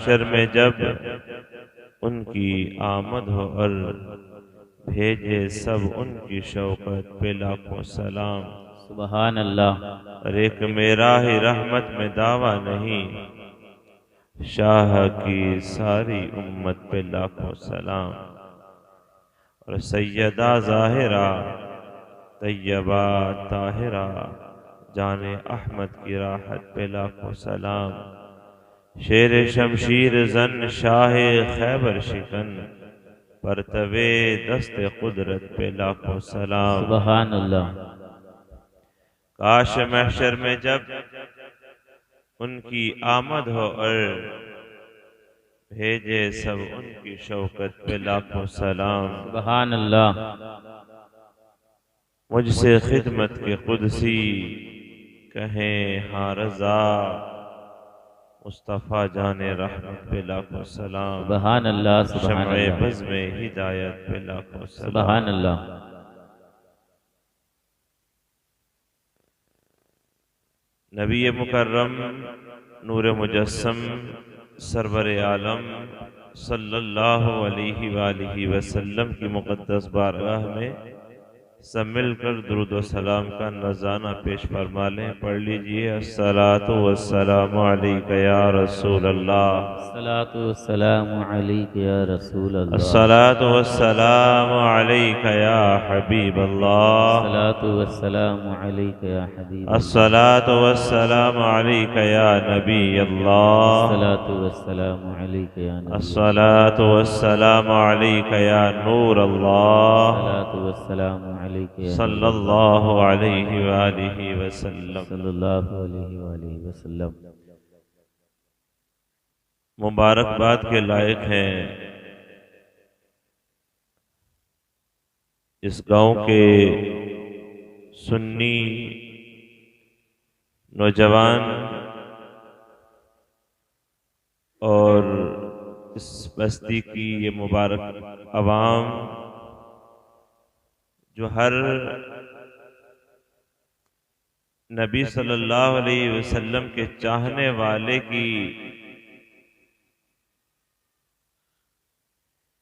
महशर में जब उनकी आमद हो और भेजे सब उनकी शौकत पे लाखों सलाम। सुबहान अल्लाह। और एक मेरा ही रहमत में दावा नहीं, शाह की सारी उम्मत पे लाखों सलाम। और सैयदा ज़ाहिरा तैयबा ताहिरा जाने अहमद की राहत पे लाखों सलाम। शेर शमशीर जन शाह खैबर शिकन परतवे दस्ते कुदरत पे लाखों सलाम। सुबहान अल्लाह। काश महशर में जब उनकी आमद हो और भेजे सब उनकी शौकत पे लाखों सलाम। सुबहान अल्लाह। मुझसे खिदमत के कुदसी कहें हाँ रज़ा, मुस्तफ़ा जाने रहमत पे लाखों सलाम। सुबहान अल्लाह। सुबहान शम्ए अल्लाह। बज़ में हिदायत पे लाखों सुबहान सलाम। अल्लाह। नबी मुकर्रम नूर मुजस्सम सरवर आलम सल्लल्लाहु अलैहि वसल्लम की मुक़द्दस बारगाह में सब मिलकर दुरूद व सलाम का नज़ाना पेश फरमा लें। पढ़ लीजिए। अस्सलातु वस्सलामु अलैका या रसूल अल्लाह, अस्सलातु वस्सलामु अलैका या रसूल अल्लाह, अस्सलातु वस्सलामु अलैका या हबीब अल्लाह, अस्सलातु वस्सलामु अलैका या हबीब अल्लाह, अस्सलातु वस्सलामु अलैका या नबी अल्लाह, अस्सलातु वस्सलामु अलैका या नबी अल्लाह, अस्सलातु वस्सलामु अलैका या नूर अल्लाह, अस्सलातु वस्सलामु अलैका या नूर अल्लाह, सल्लल्लाहु अलैहि वालिहि वसल्लम। सल्लल्लाहु अलैहि वालिहि वसल्लम। मुबारकबाद के लायक हैं इस गांव के सुन्नी नौजवान और इस बस्ती की ये मुबारक अवाम जो हर नबी सल्लल्लाहु अलैहि वसल्लम के चाहने वाले की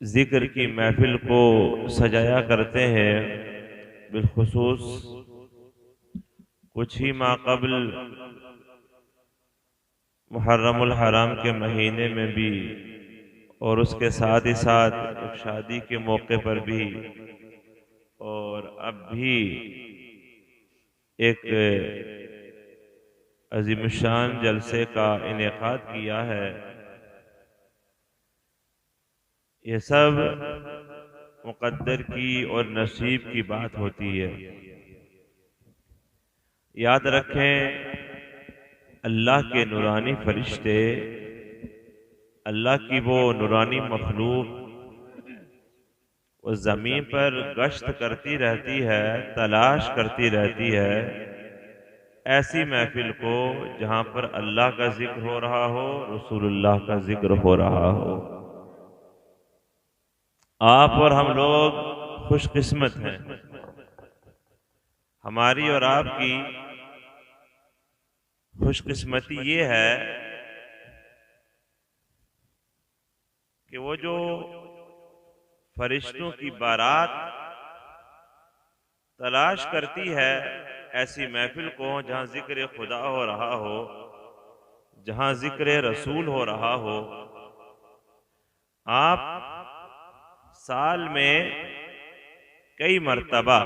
जिक्र की महफिल को सजाया करते हैं। बिलखुसूस कुछ ही माह कबल मुहर्रमुल हराम के महीने में भी और उसके साथ ही साथ एक शादी के मौके पर भी और अब भी एक अजीमशान जलसे का इनेकाद किया है। ये सब मुकद्दर की और नसीब की बात होती है। याद रखें, अल्लाह के नूरानी फरिश्ते, अल्लाह की वो नूरानी मखलूक वो ज़मीन पर गश्त करती रहती है, तलाश करती रहती है ऐसी महफिल को जहाँ पर अल्लाह का जिक्र हो रहा हो, रसूलुल्लाह का जिक्र हो रहा हो। आप और हम लोग खुशकिस्मत हैं। हमारी और आपकी खुशकिस्मती ये है कि वो जो फरिश्तों की बारात तलाश करती है ऐसी महफिल को जहां जिक्र खुदा हो रहा हो, जहां जिक्र रसूल हो रहा हो। आप साल में कई मर्तबा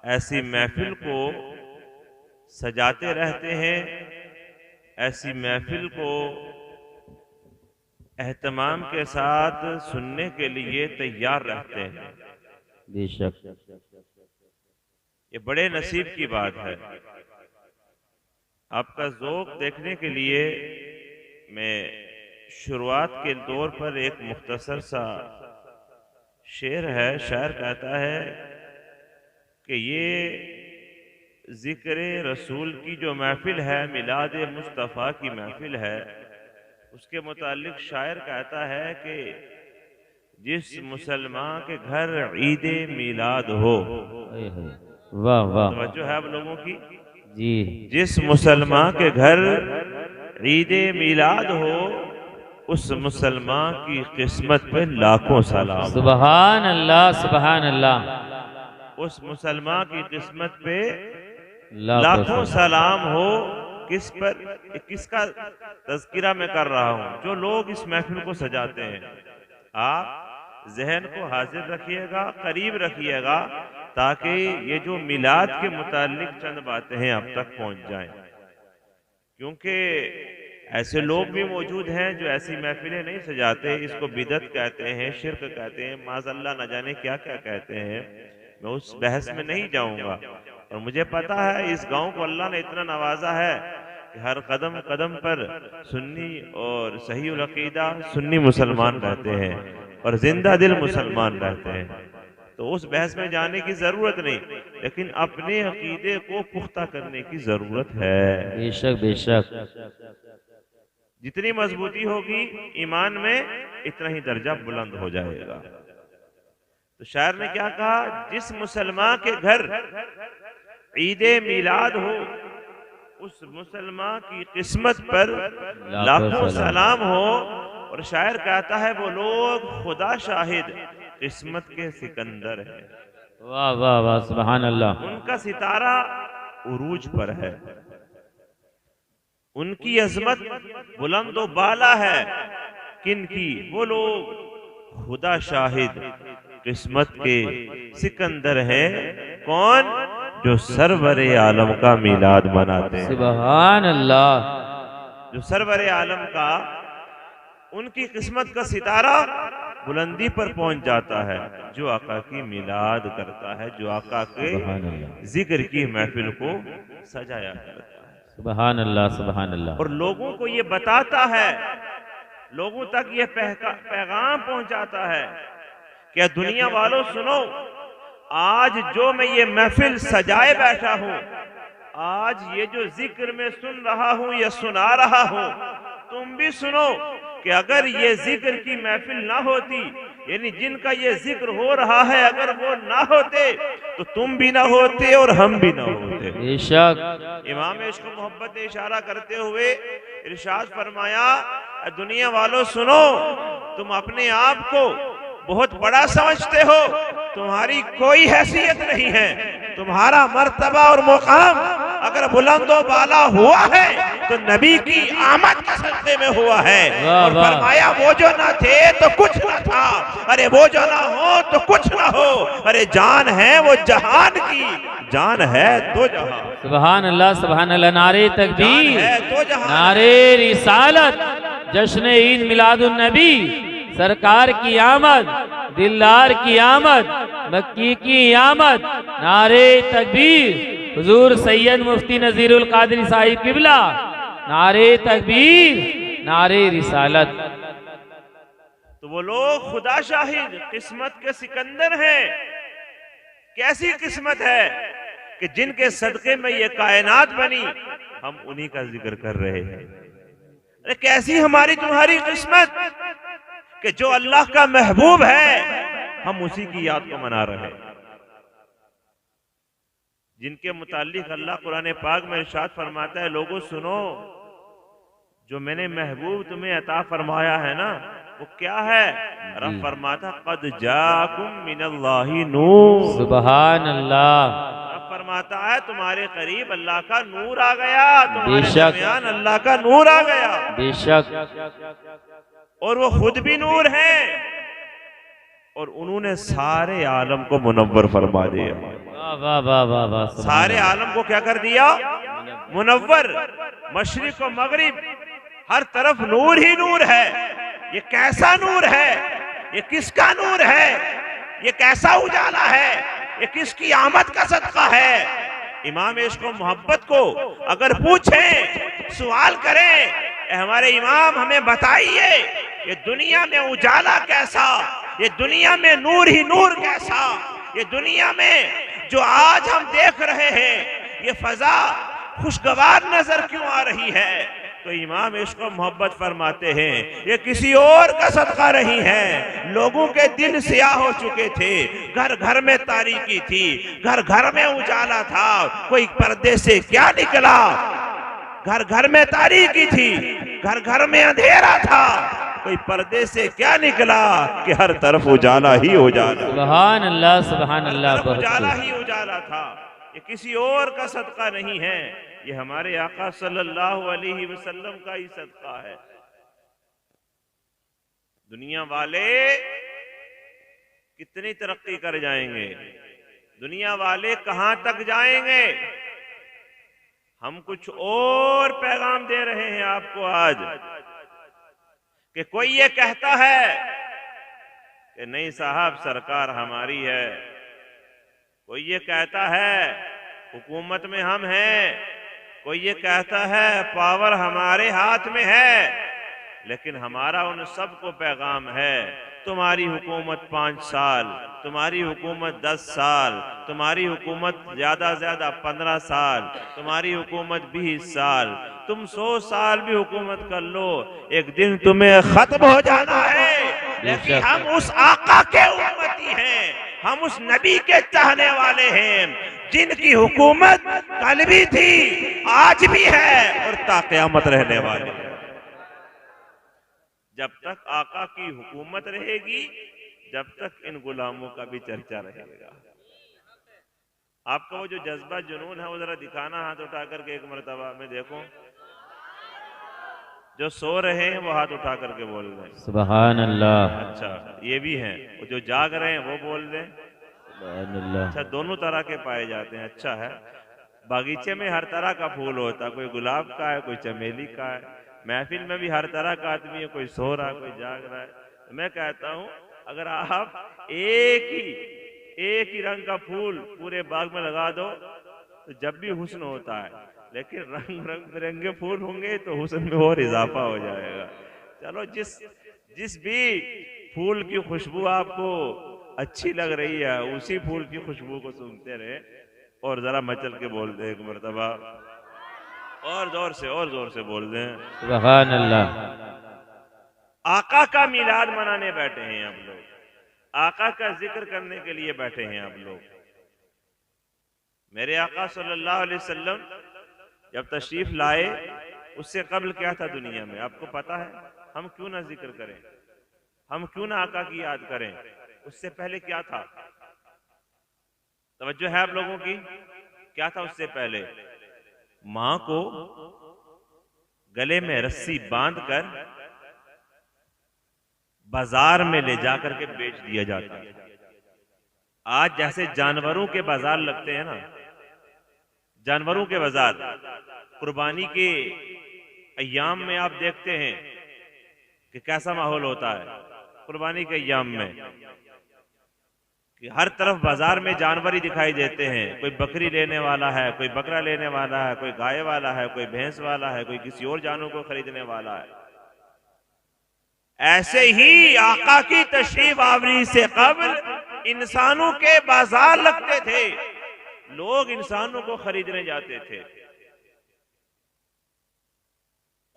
ऐसी महफिल को सजाते रहते हैं, ऐसी महफिल को एहतमाम के साथ सुनने के लिए तैयार रहते हैं। बेशक ये बड़े नसीब की बात है। आपका ज़ौक़ देखने के लिए मैं शुरुआत के तौर पर एक मुख्तसर सा शेर है। शायर कहता है कि ये जिक्र रसूल की जो महफिल है, मिलाद मुस्तफ़ा की महफिल है, उसके मुतालिक शायर कहता है कि जिस मुसलमान के घर ईद मिलाद हो, वाह वाह, तवज्जो है आप लोगों की जी, जिस मुसलमान के घर ईद मिलाद हो, उस मुसलमान की किस्मत पे लाखों सलाम। सुबहान अल्लाह, सुबहान अल्लाह। उस मुसलमान की किस्मत पे लाखों लाखों सलाम हो। किस पर, किसका तज़किरा मैं कर रहा हूँ? जो लोग इस महफिल को सजाते हैं। आप जहन को हाजिर रखिएगा, करीब रखिएगा, ताकि ये जो मिलाद के मुतालिक चंद बातें हैं अब तक पहुंच जाएं। क्योंकि ऐसे लोग भी मौजूद हैं जो ऐसी महफिलें नहीं सजाते, इसको बिदत कहते हैं, शिर्क कहते हैं, माज़अल्लाह न जाने क्या क्या कहते हैं। मैं उस बहस में नहीं जाऊंगा। और मुझे पता है इस गांव को अल्लाह ने इतना नवाजा है कि हर कदम कदम पर सुन्नी और सही उल अकीदा सुन्नी मुसलमान रहते हैं और जिंदा दिल मुसलमान रहते हैं। तो उस बहस में जाने की जरूरत नहीं, लेकिन अपने अकीदे को पुख्ता करने की जरूरत है। बेशक बेशक। जितनी मजबूती होगी ईमान में, इतना ही दर्जा बुलंद हो जाएगा। तो शायर ने क्या कहा? जिस मुसलमान के घर ईदे मिलाद हो, उस मुसलमान की किस्मत पर लाखों सलाम हो। और शायर कहता है वो लोग खुदा शाहिद किस्मत के सिकंदर है। वाह वाह वाह, सुभान अल्लाह। उनका सितारा उरूज पर है, उनकी अजमत बुलंदो बाला है। किनकी? वो लोग खुदा शाहिद किस्मत के सिकंदर हैं। कौन? जो सरवरे आलम का मिलाद मनाते हैं। सुभान अल्लाह। जो सरवरे आलम का, उनकी किस्मत का सितारा बुलंदी पर पहुंच जाता है जो आका की मिलाद करता है, जो आका के जिक्र की महफिल को सजाया करता है। सुभान अल्लाह, सुभान अल्लाह। और लोगों को ये बताता है, लोगों तक ये पैगाम पहुंचाता है कि दुनिया वालों सुनो, आज जो मैं ये महफिल सजाए बैठा हूं, आज ये जो जिक्र में सुन रहा हूं या सुना रहा हूं, तुम भी सुनो कि अगर ये जिक्र की महफिल ना होती, यानी जिनका ये जिक्र हो रहा है, अगर वो ना होते तो तुम भी ना होते और हम भी ना होते। बेशक। इमाम इश्क मोहब्बत ने इशारा करते हुए इरशाद फरमाया, दुनिया वालों सुनो, तुम अपने आप को बहुत बड़ा समझते हो, तुम्हारी कोई हैसियत नहीं है। तुम्हारा मर्तबा और मुकाम अगर बुलंदो बाला हुआ है तो नबी की आमद के सदक़े में हुआ है। और फरमाया वो जो ना थे तो कुछ ना था, अरे वो जो ना हो तो कुछ ना हो, अरे जान है वो जहान की, जान है तो जहां। सुभान अल्लाह, सुभान अल्लाह। नारे तकबीर, नारे रिसालत, जश्न ईद मिलादुन नबी, सरकार की आमद, दिलदार की आमद, मक्की की आमद, नारे तकबीर, हुजूर सैयद मुफ्ती नजीरुल कादरी साहिब किबला, नारे तकबीर, नारे रिसालत। तो वो लोग खुदा शाहिद किस्मत के सिकंदर हैं। कैसी किस्मत है कि जिनके सदक़े में ये कायनात बनी, हम उन्हीं का जिक्र कर रहे हैं। अरे कैसी हमारी तुम्हारी किस्मत कि जो अल्लाह का महबूब है, हम उसी की याद को मना रहे हैं। जिनके मुतालिक अल्लाह कुरान पाक में इरशाद फरमाता है, लोगों सुनो, जो मैंने महबूब तुम्हें अता फरमाया है ना, वो क्या है? रब फरमाता कद जाकुम मिनल्लाहि नूर। सुभान अल्लाह। रब फरमाता है तुम्हारे करीब अल्लाह का नूर आ गया, तुम्हारे दरमियान अल्लाह का नूर आ गया। बेशक। और वो खुद भी नूर है और उन्होंने सारे आलम को मुनव्वर फरमा दिया। वाह वाह वाह वाह। सारे आलम को क्या कर दिया? मुनव्वर। मशरिक और मगरिब हर तरफ नूर ही नूर है। ये कैसा नूर है? ये किसका नूर है? ये कैसा उजाला है? ये किसकी आमद का सदका है? इमाम इश्क और मोहब्बत को अगर पूछें, सवाल करें, हमारे इमाम हमें बताइए, ये दुनिया में उजाला कैसा, ये दुनिया में नूर ही नूर कैसा, ये दुनिया में जो आज हम देख रहे हैं, ये फजा खुशगवार नजर क्यों आ रही है? तो इमाम इश्क और मोहब्बत फरमाते हैं, ये किसी और का सदका नहीं है। लोगों के दिल सियाह हो चुके थे, घर घर में तारीकी थी, घर घर में उजाला था, कोई पर्दे से क्या निकला। घर घर में तारीकी थी, घर घर में अंधेरा था, कोई पर्दे से क्या निकला कि हर तरफ उजाला ही उजाला। सुभान अल्लाह, सुभान अल्लाह। उजाला ही उजाला था। ये किसी और का सदका नहीं है, ये हमारे आका सल्लल्लाहु अलैहि वसल्लम का ही सदका है। दुनिया वाले कितनी तरक्की कर जाएंगे, दुनिया वाले कहां तक जाएंगे, हम कुछ और पैगाम दे रहे हैं आपको आज कि कोई ये कहता है कि नहीं साहब सरकार हमारी है, कोई ये कहता है हुकूमत में हम हैं, कोई ये कहता है पावर हमारे हाथ में है, लेकिन हमारा उन सबको पैगाम है तुम्हारी हुकूमत 5 साल, तुम्हारी हुकूमत 10 साल, तुम्हारी हुकूमत ज्यादा से ज्यादा 15 साल, तुम्हारी हुकूमत 20 साल, तुम 100 साल भी हुकूमत कर लो, एक दिन तुम्हें खत्म हो जाना है। लेकिन हम उस आका के उम्मती हैं, हम उस नबी के चाहने वाले हैं जिनकी हुकूमत कल भी थी, आज भी है और ता क़यामत रहने वाली है। जब तक आका की हुकूमत रहेगी, जब तक इन गुलामों का भी चर्चा रहेगा। आपका वो जो जज्बा जुनून है वो जरा दिखाना, हाथ उठा करके एक मरतबा में देखो। जो सो रहे हैं वो हाथ उठा करके बोल रहे हैं सुभान अल्लाह। अच्छा ये भी हैं, वो जो जाग रहे हैं वो बोल दें सुभान अल्लाह। अच्छा दोनों तरह के पाए जाते हैं। अच्छा है, बागीचे में हर तरह का फूल होता है, कोई गुलाब का है, कोई चमेली का है, महफिल में भी हर तरह का आदमी है, कोई सो रहा है, कोई जाग रहा है। तो मैं कहता हूं अगर आप एक ही रंग का फूल पूरे बाग में लगा दो तो जब भी हुस्न होता है, लेकिन रंग बिरंगे फूल होंगे तो हुस्न में और इजाफा हो जाएगा। चलो जिस भी फूल की खुशबू आपको अच्छी लग रही है उसी फूल की खुशबू को सूंघते रहे और जरा मचल के बोल दे एक मरतबा, और जोर से बोल दें सुभान अल्लाह। आका का मिलाद मनाने बैठे हैं आप लोग, आका का जिक्र करने के लिए बैठे हैं आप लोग। मेरे आका सल्लल्लाहु अलैहि वसल्लम जब तशरीफ लाए उससे कबल क्या था दुनिया में आपको पता है? हम क्यों ना जिक्र करें, हम क्यों ना आका की याद करें? उससे पहले क्या था? तवज्जो है आप लोगों की? क्या था उससे पहले? मां को गले में रस्सी बांधकर बाजार में ले जाकर के बेच दिया जाता। आज जैसे जानवरों के बाजार लगते हैं ना, जानवरों के बाजार कुर्बानी के अय्याम में आप देखते हैं कि कैसा माहौल होता है कुर्बानी के अय्याम में, कि हर तरफ बाजार में जानवर ही दिखाई देते हैं। कोई बकरी लेने वाला है, कोई बकरा लेने वाला है, कोई गाय वाला है, कोई भैंस वाला है, कोई किसी और जानवर को खरीदने वाला है। ऐसे ही आका की तशरीफ आवरी से कबल इंसानों के बाजार लगते थे, लोग इंसानों को खरीदने जाते थे।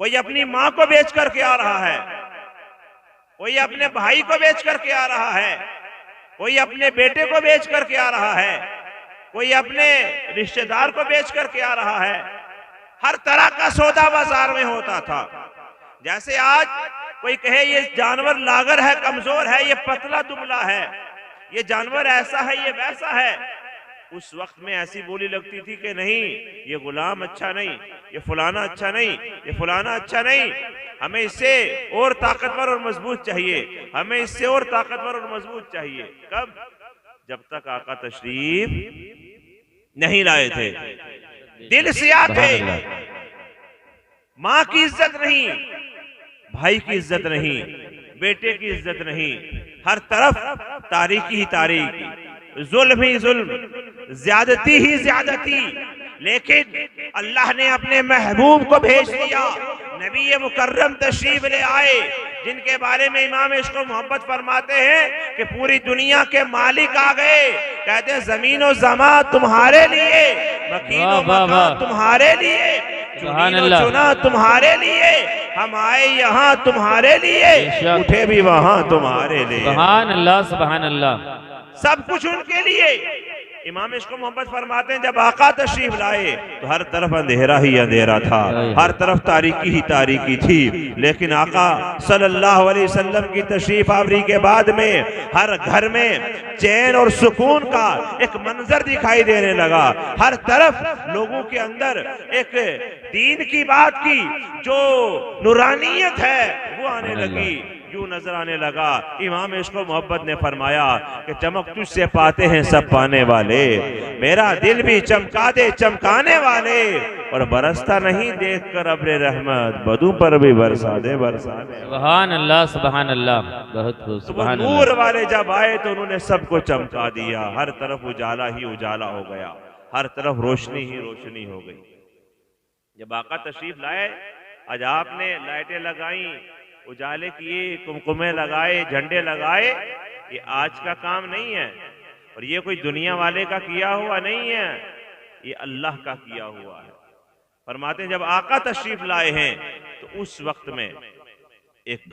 कोई अपनी मां को बेच करके आ रहा है, कोई अपने भाई को बेच करके आ रहा है, कोई अपने बेटे को बेच करके आ रहा है, कोई अपने रिश्तेदार को बेच करके आ रहा है। हर तरह का सौदा बाजार में होता था। जैसे आज कोई कहे ये जानवर लागर है, कमजोर है, ये पतला दुबला है, ये जानवर ऐसा है, ये वैसा है, उस वक्त में ऐसी बोली लगती थी कि नहीं ये गुलाम अच्छा नहीं, ये फलाना अच्छा नहीं, ये फलाना अच्छा नहीं, हमें इससे और ताकतवर और मजबूत चाहिए, हमें इससे और ताकतवर और मजबूत चाहिए। कब? जब तक आका तशरीफ नहीं लाए थे, दिल से आते। मां की इज्जत नहीं, भाई की इज्जत नहीं, बेटे की इज्जत नहीं, हर तरफ तारीकी ही तारीकी, जुल्म ही जुल्म, ज्यादती ही ज्यादती। लेकिन अल्लाह ने अपने महबूब को भेज दिया, नबी मुकर्रम तशरीफ ले आए, जिनके बारे में इमाम इश्क व मोहब्बत फरमाते हैं कि पूरी दुनिया के मालिक आ गए। कहते हैं जमीन और जमा तुम्हारे लिए, मकीन और मकान तुम्हारे लिए, चुना तुम्हारे लिए, हम आए यहाँ तुम्हारे लिए, उठे भी वहां तुम्हारे लिए। सुभान अल्लाह, सुभान अल्लाह। सब कुछ उनके लिए। इमाम इश्क मोहब्बत फरमाते हैं जब आका तशरीफ लाए तो हर तरफ अंधेरा ही अंधेरा था, हर तरफ तारीकी ही तारीकी थी। लेकिन आका सल्लल्लाहु अलैहि वसल्लम की तशरीफ आवरी के बाद में हर घर में चैन और सुकून का एक मंजर दिखाई देने लगा। हर तरफ लोगों के अंदर एक दीन की बात की जो नूरानियत है वो आने लगी, यूं नजर आने लगा। इमाम इश्क मोहब्बत ने फरमाया कि चमक तुझसे पाते हैं सब पाने वाले, मेरा दिल भी चमका दे चमकाने वाले, और बरसता नहीं देखकर अब्रे रहमत, बदू पर भी बरसा दे बरसाने। सुभान अल्लाह सुभान अल्लाह, बहुत खूब। तो वो नूर वाले जब आए तो उन्होंने सबको चमका दिया, हर तरफ उजाला ही उजाला हो गया, हर तरफ रोशनी ही रोशनी हो गई। जब आका तशरीफ लाए, आज आपने लाइटें लगाई, उजाले किए, कुमकुमे लगाए, झंडे लगाए, ये आज का काम नहीं है और ये कोई दुनिया वाले का किया हुआ नहीं है, ये अल्लाह का किया हुआ है। फरमाते हैं जब आका तशरीफ लाए हैं तो उस वक्त में एक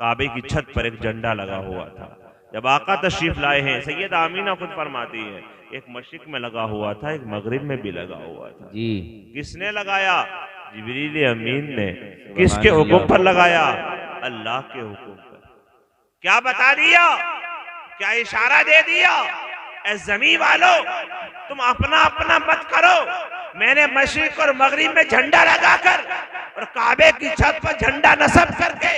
काबे की छत पर एक झंडा लगा हुआ था। जब आका तशरीफ लाए हैं, सैयदा आमीना खुद फरमाती है, एक मशरिक में लगा हुआ था, एक मगरिब में भी लगा हुआ था जी। किसने लगाया? जिब्रील अमीन ने। किसके हुक्म पर लगाया? अल्लाह के हुक्म पर। क्या बता दिया? क्या इशारा दे दिया? ए ज़मीन वालों, तुम अपना अपना मत करो, मैंने मशरिक और मगरिब में झंडा लगाकर और काबे की छत पर झंडा नस्ब करके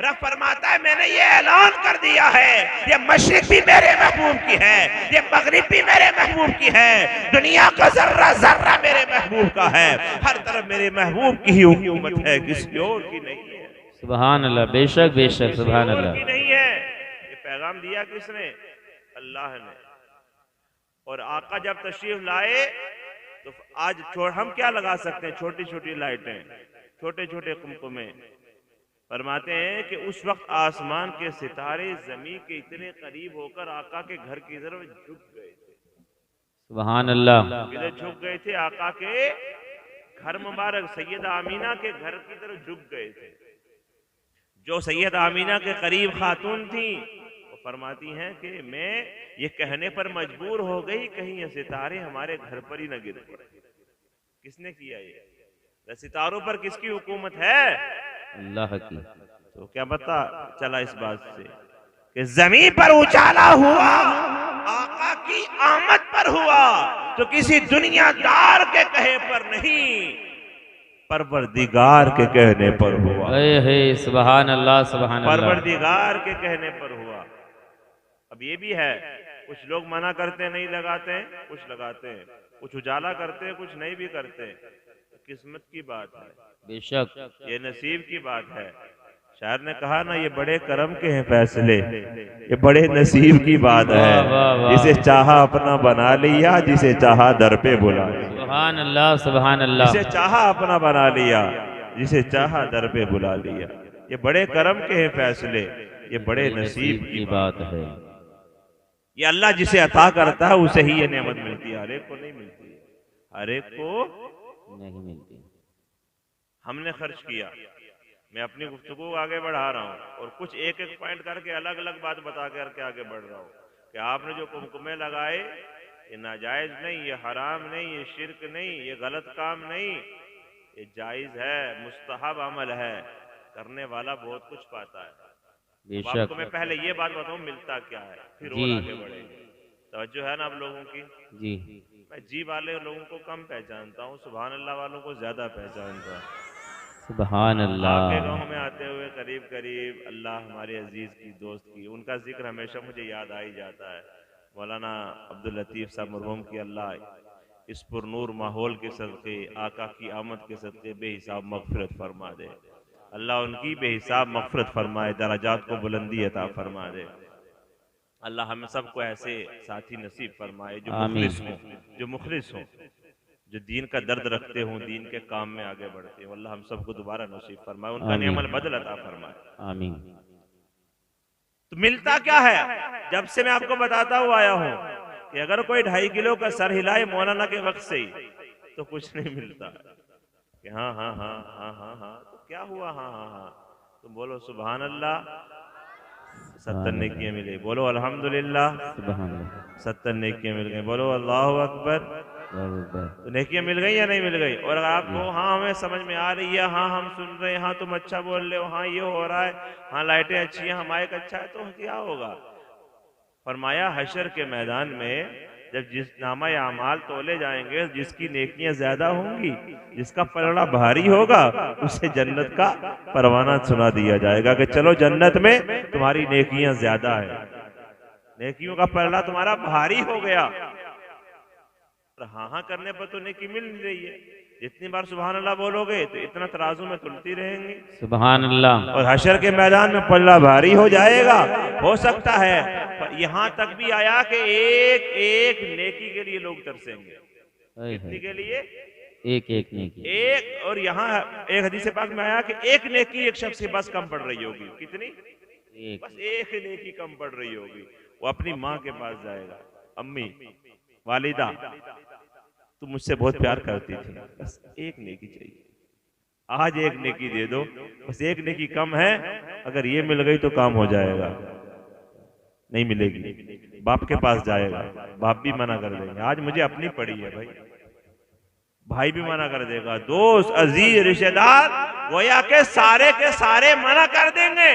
रब फरमाता है मैंने ये ऐलान कर दिया है, ये मशरिक भी मेरे महबूब की है, ये मगरिब भी मेरे महबूब की है, दुनिया का जर्रा जर्रा मेरे महबूब का है, हर तरफ मेरे महबूब की ही हुकूमत है, किसी और की नहीं है। सुभान अल्लाह, बेशक बेशक, सुभान अल्लाह। की नहीं है। ये पैगाम दिया किसने? अल्लाह ने। और आका जब तशरीफ लाए तो आज हम क्या लगा सकते हैं? छोटी छोटी लाइटें, छोटे छोटे कुमकुमे। फरमाते हैं कि उस वक्त आसमान के सितारे जमीन के इतने करीब होकर आका के घर की तरफ झुक गए थे। सुभान अल्लाह। झुक गए थे, आका के घर मुबारक सैयदा आमीना के घर की तरफ झुक गए थे। जो सैयदा आमीना के करीब खातून थी वो फरमाती हैं कि मैं ये कहने पर मजबूर हो गई कहीं ये सितारे हमारे घर पर ही न गिर पड़े। किसने किया ये? सितारों पर किसकी हुकूमत है? अल्लाह की। तो क्या पता चला इस बात से कि जमीन पर उजाला हुआ आका की आमद पर हुआ, तो किसी दुनियादार के कहे पर नहीं, परवरदिगार के कहने पर हुआ। सुभान अल्लाह सुभान अल्लाह। परवरदिगार के कहने पर हुआ। अब ये भी है, कुछ लोग मना करते हैं, नहीं लगाते हैं, कुछ लगाते हैं, कुछ उजाला करते हैं, कुछ नहीं भी करते हैं। किस्मत की बात है, बेशक ये नसीब की बात है। शायर ने कहा ना, ये बड़े करम के हैं फैसले, ये बड़े नसीब की बात है। जिसे चाहा अपना बना लिया, जिसे चाहा दर पे बुला लिया। सुभान अल्लाह सुभान अल्लाह। जिसे चाहा अपना बना लिया, जिसे चाहा दर पे बुला लिया। ये बड़े करम के हैं फैसले, ये बड़े नसीब की बात है। ये अल्लाह जिसे अता करता है उसे ही ये नेमत मिलती है, हर एक को नहीं मिलती, हर एक को नहीं मिलती। हमने खर्च किया, मैं अपनी गुफ्तगू आगे बढ़ा रहा हूँ और कुछ एक एक पॉइंट करके अलग अलग बात बता करके आगे बढ़ रहा हूँ कि आपने जो कुमकुमे लगाए ये नाजायज नहीं, ये हराम नहीं, ये शिर्क नहीं, ये गलत काम नहीं, ये जायज है, मुस्तहब अमल है, करने वाला बहुत कुछ पाता है। आपको मैं पहले ये बात बताऊं मिलता क्या है, फिर और आगे बढ़ेंगे। तवज्जो है ना आप लोगों की? जी। मैं जी वाले लोगों को कम पहचानता हूँ, सुभान अल्लाह वालों को ज्यादा पहचानता हूँ। सुभान अल्लाह। आपके गाँव में आते हुए करीब करीब अल्लाह हमारे अजीज की दोस्त की, उनका जिक्र हमेशा मुझे याद आ ही जाता है। मौलाना अब्दुल लतीफ साहब मरहूम की अल्लाह इस पुरनूर माहौल के सदक़े, आका की आमद के सदक़े बेहिसाब मग़फ़िरत फरमा दे। अल्लाह उनकी बेहिसाब मग़फ़िरत फरमाए, दराजात को बुलंदी अता फरमा दे। अल्लाह हमें सबको ऐसे साथी नसीब फरमाए जो मुखलिस हों, जो मुखलिस हों, जो दीन का दर्द रखते हों, दीन के काम में आगे बढ़ते हों। अल्लाह हम सबको दोबारा नसीब फरमाए, उनका नेमल बदल अता फरमाए। आमीन। तो मिलता क्या है? जब से मैं आपको बताता हुआ आया हूँ कि अगर कोई 2.5 किलो का सर हिलाए मौलाना के वक्त से ही तो कुछ नहीं मिलता कि हाँ हाँ हाँ हाँ हाँ हाँ तो क्या हुआ, हाँ हाँ हाँ तुम बोलो सुभान अल्लाह 70 नेकियां मिले। बोलो अल्हम्दुलिल्लाह, 70 नेकियां मिल गई। बोलो अल्लाहु अकबर। तो नेकियां मिल गई या नहीं मिल गई? और अगर आप कहो हाँ हमें समझ में आ रही है, हाँ हम सुन रहे हैं, हाँ तुम अच्छा बोल रहे हो, हाँ ये हो रहा है, हाँ लाइटें अच्छी हैं, माइक अच्छा है, तो क्या होगा? फरमाया हशर के मैदान में जब जिस नामा या अमाल तोले जाएंगे, जिसकी नेकियां ज्यादा होंगी, जिसका पलड़ा भारी होगा, उसे जन्नत का परवाना सुना दिया जाएगा कि चलो जन्नत में तुम्हारी नेकियां ज्यादा है, नेकियों का पलड़ा तुम्हारा भारी हो गया। हाँ हाँ करने पर तो नेकी मिल नहीं रही है। जितनी बार सुभान अल्लाह बोलोगे तो इतना तराजू में तुलती रहेंगी सुभान अल्लाह। और हशर के मैदान में पल्ला भारी हो जाएगा। हो सकता है यहाँ तक भी आया कि एक एक नेकी के लिए लोग तरसेंगे। कितनी के लिए? एक एक नेकी। एक, और यहाँ एक हदीस पाक में आया कि एक नेकी एक शख्स की बस कम पड़ रही होगी। कितनी? बस एक नेकी कम पड़ रही होगी। वो अपनी माँ के पास जाएगा, अम्मी वालिदा तुम मुझसे बहुत प्यार करती थी, बस एक नेकी चाहिए, आज एक नेकी दे दो, बस एक नेकी कम है, अगर ये मिल गई तो काम हो जाएगा। नहीं मिलेगी, बाप के पास जाएगा, बाप भी मना कर देंगे, आज मुझे अपनी पड़ी है भाई, भाई भी मना कर देगा, दोस्त अजीज रिश्तेदार गोया के सारे मना कर देंगे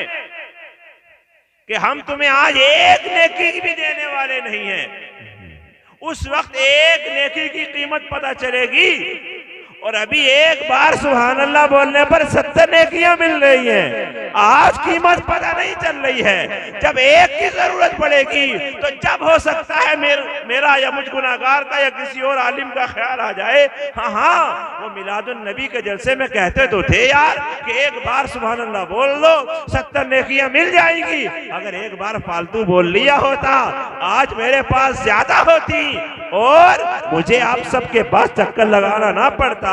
कि हम तुम्हें आज एक नेकी भी देने वाले नहीं हैं। उस वक्त एक नेकी की कीमत पता चलेगी। और अभी एक बार सुभान अल्लाह बोलने पर 70 नेकियां मिल रही हैं। आज कीमत पता नहीं चल रही है। जब एक की जरूरत पड़ेगी तो जब हो सकता है मेरा या मुझ गुनाहगार का या किसी और आलिम का ख्याल आ जाए, हाँ वो मिलादुन नबी के जलसे में कहते तो थे यार कि एक बार सुभान अल्लाह बोल लो 70 नेकियां मिल जाएंगी। अगर एक बार फालतू बोल लिया होता आज मेरे पास ज्यादा होती और मुझे आप सबके पास चक्कर लगाना ना पड़ता।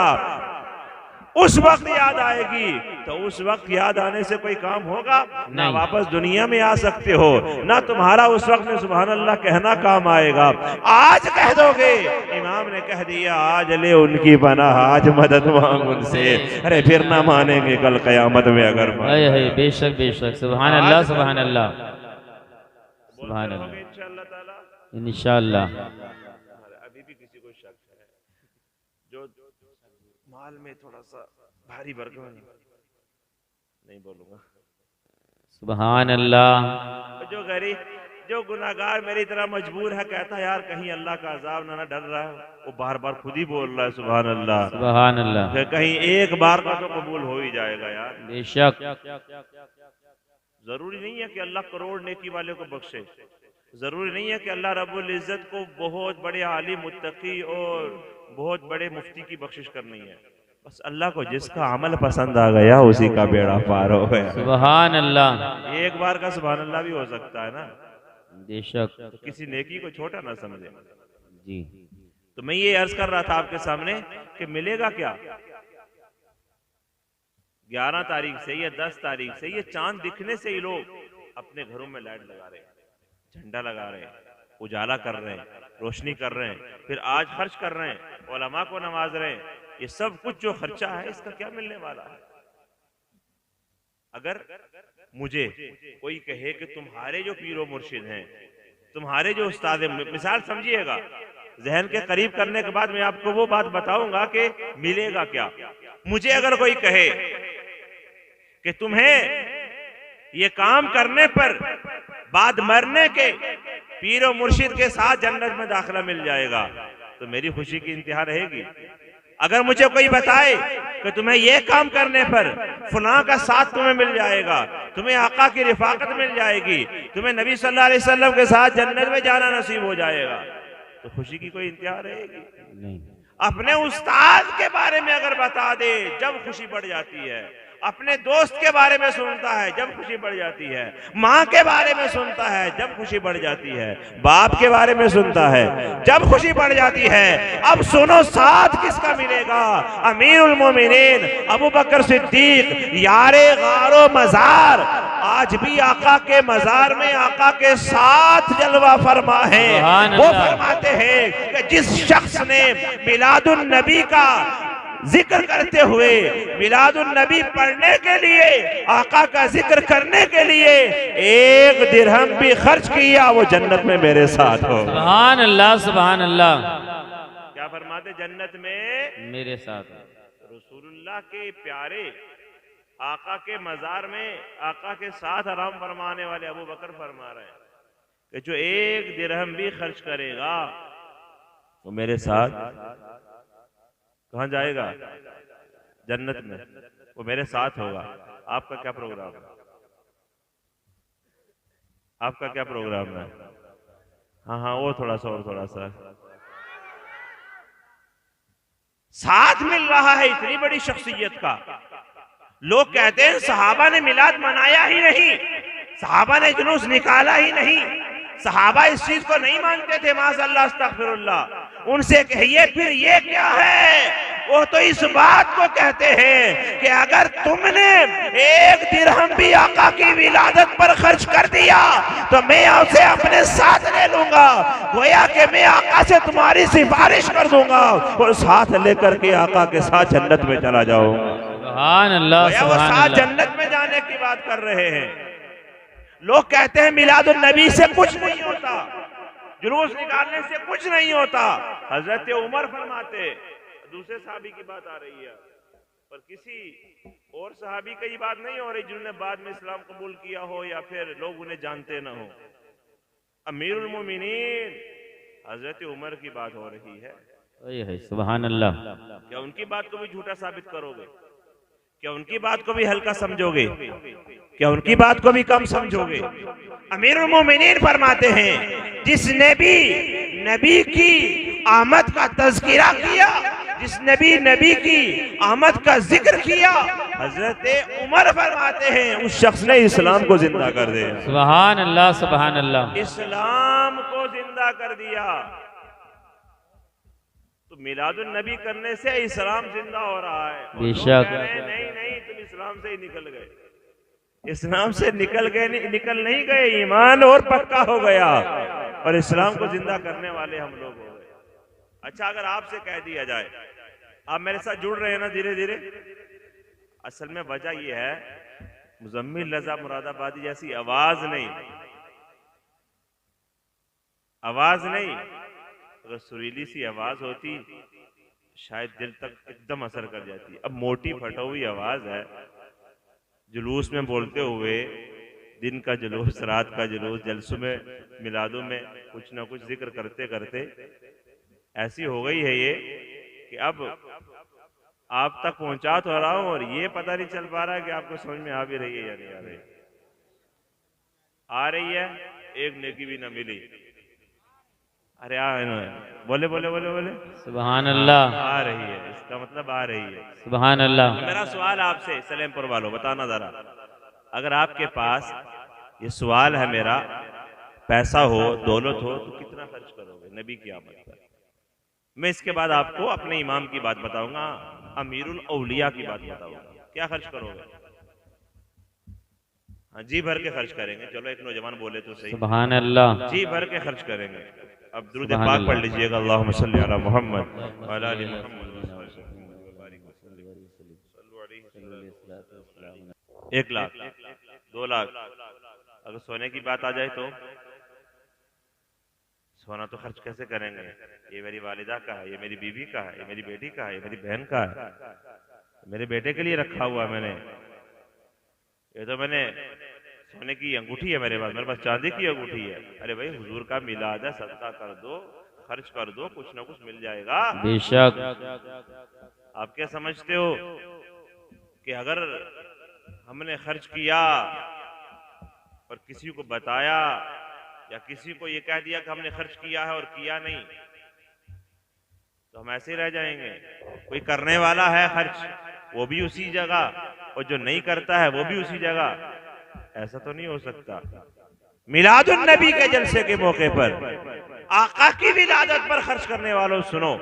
उस वक्त याद आएगी, तो उस वक्त याद आने से कोई काम होगा ना, वापस दुनिया में आ सकते हो ना, तुम्हारा उस वक्त में सुभान अल्लाह कहना काम आएगा। आज कह दोगे इमाम ने कह दिया आज ले उनकी पनाह, आज मदद मांग उनसे, अरे फिर ना मानेंगे कल कयामत में अगर बेशक बेशक सुभान अल्लाह सुभान अल्लाह सुभान अल्लाह इंशाअल्लाह। अभी भी किसी को शक है जो माल में थोड़ा सा भारी बरकत नहीं बोलूंगा सुभान अल्लाह। जो गरीब जो गुनाहगार मेरी तरह मजबूर है, कहता है यार कहीं अल्लाह का अजाब ना डर रहा है, वो बार बार खुद ही बोल रहा है सुभान अल्लाह सुभान अल्लाह, फिर कहीं एक बार का तो कबूल हो ही जाएगा यार। बेशक जरूरी नहीं है कि अल्लाह करोड़ नेकी वाले को बख्शे, जरूरी नहीं है कि अल्लाह रब्बुल इज्जत को बहुत बड़े आलिम मुत्तकी और बहुत बड़े मुफ्ती की बख्शिश करनी है। बस अल्लाह को जिसका अमल पसंद आ गया उसी का बेड़ा पार हो गया। सुभान अल्लाह। एक बार का सुभान अल्लाह भी हो सकता है ना, बेशक, तो किसी नेकी को छोटा ना समझे जी। तो मैं ये अर्ज कर रहा था आपके सामने कि मिलेगा क्या 11 तारीख से या 10 तारीख से, ये चांद दिखने से ही लोग अपने घरों में लाइट लगा रहे हैं, झंडा लगा रहे हैं, उजाला कर रहे हैं, रोशनी कर रहे हैं, फिर आज खर्च कर रहे हैं, उलमा को नवाज रहे हैं। ये सब कुछ जो खर्चा है इसका क्या मिलने वाला है? अगर मुझे कोई कहे कि तुम्हारे जो पीरो मुर्शिद हैं, तुम्हारे जो उस्ताद हैं, मिसाल समझिएगा, जहन के करीब करने के बाद मैं आपको वो बात बताऊंगा कि मिलेगा क्या। मुझे अगर कोई कहे कि तुम्हें ये काम करने पर बाद मरने के पीरो मुर्शिद के साथ जन्नत में दाखिला मिल जाएगा, तो मेरी खुशी की इंतहा रहेगी। अगर मुझे कोई बताए कि तुम्हें यह काम करने पर फलां का साथ तुम्हें मिल जाएगा, तुम्हें आका की रिफाकत मिल जाएगी, तुम्हें नबी सल्लल्लाहु अलैहि वसल्लम के साथ जन्नत में जाना नसीब हो जाएगा, तो खुशी की कोई इंतहा रहेगी नहीं। अपने उस्ताद के बारे में अगर बता दे जब खुशी बढ़ जाती है, अपने दोस्त के बारे में सुनता है जब खुशी बढ़ जाती है, माँ के बारे में सुनता है जब खुशी बढ़ जाती है, बाप के बारे में सुनता है जब खुशी बढ़ जाती है। अब सुनो साथ किसका मिलेगा? अमीरुल मोमिनीन अबू बकर सिद्दीक, यारे गारो मजार, आज भी आका के मजार में आका के साथ जलवा फरमा है। वो फरमाते हैं कि जिस शख्स ने मिलादुन नबी का जिक्र करते हुए, मिलादुन नबी पढ़ने के लिए, आका का जिक्र करने के लिए 1 दिरहम भी खर्च किया, वो जन्नत में मेरे साथ हो। सुभान अल्लाह, सुभान अल्लाह। क्या फरमाते? जन्नत में मेरे साथ। रसूलुल्लाह के प्यारे आका के मजार में आका के साथ आराम फरमाने वाले अबू बकर फरमा रहे हैं कि जो 1 दिरहम भी खर्च करेगा वो मेरे साथ कहाँ जाएगा? जन्नत में, वो मेरे साथ होगा। आपका क्या प्रोग्राम है? आपका क्या प्रोग्राम है? हाँ हाँ, वो थोड़ा सा और थोड़ा सा साथ मिल रहा है इतनी बड़ी शख्सियत का। लोग कहते हैं सहाबा ने मिलाद मनाया ही नहीं, सहाबा ने जुलूस निकाला ही नहीं, सहाबा इस चीज को नहीं मानते थे। माज़अल्लाह, अस्तग़फिरुल्लाह। उनसे कहिए फिर ये क्या है? वो तो इस बात को कहते हैं कि अगर तुमने 1 दिरहम भी आका की विलादत पर खर्च कर दिया तो मैं उसे अपने साथ ले लूंगा, गोया कि मैं आका से तुम्हारी सिफारिश कर दूंगा और साथ लेकर के आका के साथ जन्नत में चला जाऊंगा। सुभान अल्लाह, सुभान साथ अल्लाह। जन्नत में जाने की बात कर रहे हैं। लोग कहते हैं मिलादुन नबी से कुछ नहीं होता, जुलूस निकालने से कुछ नहीं होता। हजरत उमर फरमाते, दूसरे सहाबी की बात आ रही है, पर किसी और सहाबी की ये बात नहीं हो रही जिन्होंने बाद में इस्लाम कबूल किया हो या फिर लोग उन्हें जानते न हो। अमीरुल मोमिनीन हजरत उमर की बात हो रही है। सुभान अल्लाह। क्या उनकी बात को भी झूठा साबित करोगे? क्या उनकी बात को भी हल्का समझोगे? क्या उनकी बात को भी कम समझोगे? अमीरुल मोमिनीन फरमाते हैं, जिसने भी नबी की आमद का तज़किरा किया, जिसने भी नबी की आमद का जिक्र किया, हजरत उमर फरमाते हैं उस शख्स ने इस्लाम को जिंदा कर दिया। सुभान अल्लाह, सुभान अल्लाह। इस्लाम को जिंदा कर दिया। तो मिलादुन नबी करने से इस्लाम जिंदा हो रहा है। बेशक। नहीं नहीं, तुम इस्लाम से ही निकल गए, इस्लाम से निकल गए, निकल नहीं गए, ईमान और पक्का हो गया और इस्लाम को जिंदा करने वाले हम लोग हो गए। अच्छा, अगर आपसे कह दिया जाए, आप मेरे साथ जुड़ रहे हैं ना धीरे धीरे, असल में वजह यह है मुजम्मिल रजा मुरादाबादी जैसी आवाज नहीं, अगर सुरीली सी आवाज होती शायद दिल तक एकदम असर कर जाती। अब मोटी फटा हुई आवाज है, जुलूस में बोलते हुए, दिन का जुलूस, रात का जुलूस, जलसों में, मिलादों में कुछ ना कुछ जिक्र करते करते ऐसी हो गई है ये कि अब आप तक पहुंचा तो रहा हूं और ये पता नहीं चल पा रहा है कि आपको समझ में आ भी रही है या नहीं आ रही। आ रही है, एक नेकी भी ना मिली। अरे बोले बोले बोले बोले सुभान अल्लाह। आ रही है, इसका मतलब आ रही है। सुभान अल्लाह। मेरा सवाल आपसे सलेमपुर वालों, बताना जरा, अगर आपके पास ये सवाल है मेरा, पैसा हो, दौलत हो, तो कितना खर्च करोगे नबी की आमद पर? मैं इसके बाद आपको अपने इमाम की बात बताऊंगा, अमीरुल औलिया की बात बताऊंगा। क्या खर्च करोगे? हाँ, जी भर के खर्च करेंगे। चलो एक नौजवान बोले तो सही। सुभान अल्लाह। जी भर के खर्च करेंगे। अब दुरूद पाक पढ़ लीजिएगा, अल्लाहुम्मा सल्ली अला मुहम्मद व अला आलि मुहम्मद। 1 लाख, 2 लाख, अगर सोने की बात आ जाए तो सोना तो खर्च कैसे करेंगे? ये मेरी वालिदा का है, ये मेरी बीवी का है, ये मेरी बेटी का है, ये मेरी बहन का है, मेरे बेटे के लिए रखा हुआ मैंने, ये तो मैंने सोने की अंगूठी है मेरे पास चांदी की अंगूठी है। अरे भाई, हुजूर का मिलाद है, सदका कर दो, खर्च कर दो, कुछ ना कुछ मिल जाएगा। बेशक। आप क्या समझते हो कि अगर हमने खर्च किया और किसी को बताया या किसी को ये कह दिया कि हमने खर्च किया है और किया नहीं, तो हम ऐसे ही रह जाएंगे? कोई करने वाला है खर्च, वो भी उसी जगह, और जो नहीं करता है वो भी उसी जगह। ऐसा तो नहीं हो सकता। मिलादुन नबी के जलसे के मौके पर आका की विलादत पर खर्च करने वालों सुनो,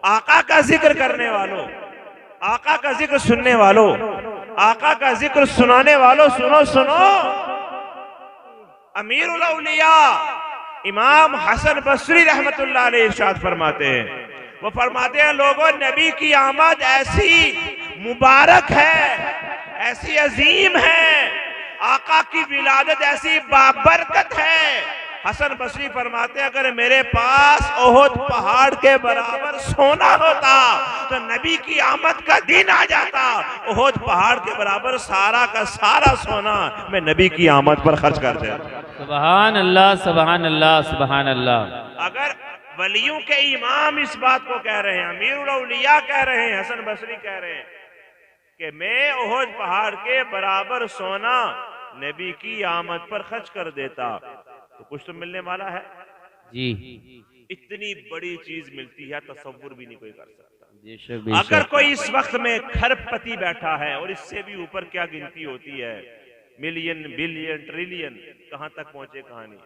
आका का जिक्र करने वालों, आका का जिक्र सुनने वालों, आका का जिक्र सुनाने वालों, सुनो सुनो। अमीरुल औलिया इमाम हसन बसरी रहमतुल्लाह अलैह इरशाद फरमाते हैं, वो फरमाते हैं लोगों, नबी की आमद ऐसी मुबारक है, ऐसी अजीम है, आका की विलादत ऐसी बाबरकत है। हसन बसरी फरमाते हैं अगर मेरे पास ओहद पहाड़ के बराबर सोना होता तो नबी की आमद का दिन आ जाता, ओहद पहाड़ के बराबर सारा का सारा सोना मैं नबी की आमद पर खर्च कर देता। सुभान अल्लाह, सुभान अल्लाह, सुभान अल्लाह। अगर वलियों के इमाम इस बात को कह रहे हैं, अमीरुल औलिया कह रहे हैं, हसन बसरी कह रहे हैं कि मैं ओहद पहाड़ के बराबर सोना नबी की आमद पर खर्च कर देता, तो कुछ तो मिलने वाला है जी। इतनी बड़ी चीज मिलती है, तसव्वुर भी नहीं कोई कर सकता। बेशक, अगर बेशक। कोई इस वक्त में खरबपति बैठा है, और इससे भी ऊपर क्या गिनती होती है, मिलियन बिलियन ट्रिलियन, कहां तक पहुंचे कहानी,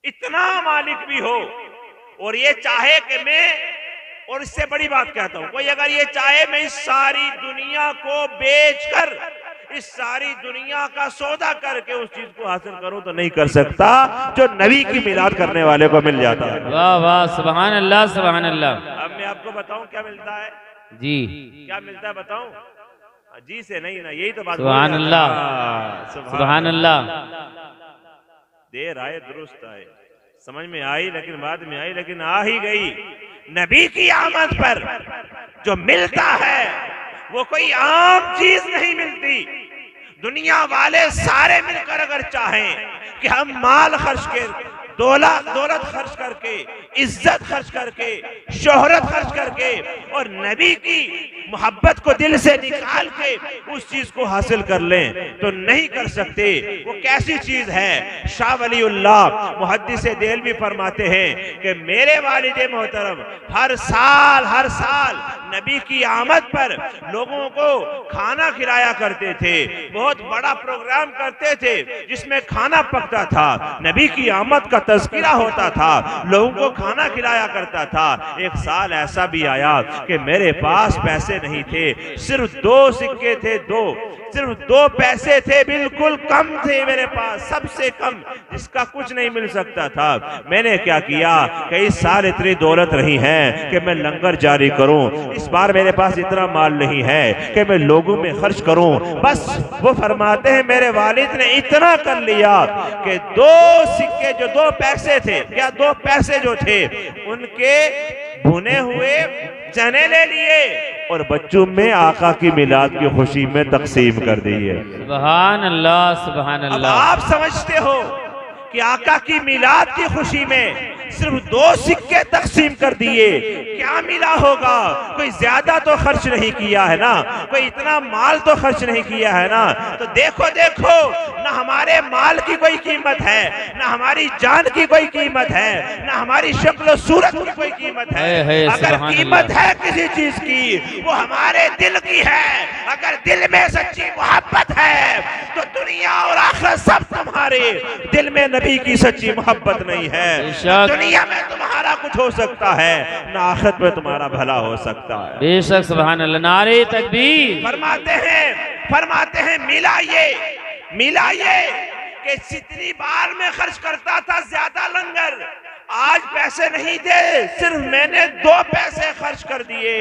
इतना मालिक भी हो और ये चाहे कि मैं, और इससे बड़ी बात कहता हूं, कोई अगर ये चाहे मैं इस सारी दुनिया को बेचकर, इस सारी दुनिया का सौदा करके उस चीज को हासिल करूं तो नहीं कर सकता जो नबी की मिलाद करने वाले को मिल जाता है। वाह वाह, सुभान अल्लाह, सुभान अल्लाह। अब मैं आपको बताऊं क्या मिलता है जी। क्या मिलता है बताऊं? जी से नहीं ना, यही तो बात। सुभान अल्लाह, सुभान अल्लाह। देर आए दुरुस्त आए, समझ में आई लेकिन बाद में आई, लेकिन आ ही गई। नबी की आमद पर जो मिलता है वो कोई आम चीज नहीं मिलती। दुनिया वाले सारे मिलकर अगर चाहें कि हम माल खर्च के, दौलत खर्च करके, इज्जत खर्च करके, शोहरत खर्च करके और नबी की मोहब्बत को दिल से निकाल के उस चीज को हासिल कर लें तो नहीं कर सकते। वो कैसी चीज है? शाह वलीउल्लाह मुहद्दिस देलवी फरमाते हैं कि मेरे वालिद मोहतरम हर साल नबी की आमद पर लोगों को खाना खिलाया करते थे, बहुत बड़ा प्रोग्राम करते थे जिसमें खाना पकता था, नबी की आमद का तज़किरा होता था, लोगों को खाना खिलाया करता था। एक साल ऐसा भी आया कि मेरे पास पैसे नहीं थे, सिर्फ 2 सिक्के थे, सिर्फ 2 पैसे थे, बिल्कुल कम थे मेरे पास, सबसे कम, जिसका कुछ नहीं मिल सकता था। मैंने क्या किया, कई साल इतनी दौलत नहीं है कि मैं लंगर जारी करूं, इस बार मेरे पास इतना माल नहीं है कि मैं लोगों में खर्च करूं। बस वो फरमाते हैं मेरे वालिद ने इतना कर लिया कि 2 सिक्के जो 2 पैसे थे, या 2 पैसे जो थे, उनके भुने हुए चने ले लिए और बच्चों में आका की मिलाद की खुशी में तकसीम कर दिए। सुभान अल्लाह, सुभान अल्लाह। अब आप समझते हो कि आका की मिलाद की खुशी में सिर्फ 2 सिक्के तकसीम कर दिए, क्या मिला होगा? कोई ज्यादा तो खर्च नहीं किया है ना, कोई इतना माल तो खर्च नहीं किया है ना। तो देखो ना हमारे माल की कोई कीमत है, ना हमारी जान की कोई कीमत है, ना हमारी शक्ल सूरत की कोई कीमत है। अगर कीमत है किसी चीज की वो हमारे दिल की है। अगर दिल में सच्ची मोहब्बत है तो दुनिया और आखिरत सब तुम्हारे, दिल में नबी की सच्ची मोहब्बत नहीं है, दुनिया में तुम्हारा कुछ हो सकता है, ना आखिरत में तुम्हारा भला हो सकता है। बेशक, सुभान अल्लाह, नारे तकबीर। फरमाते हैं मिला ये कि जितनी बार मैं खर्च करता था ज्यादा लंगर, आज पैसे नहीं थे, सिर्फ मैंने 2 पैसे खर्च कर दिए।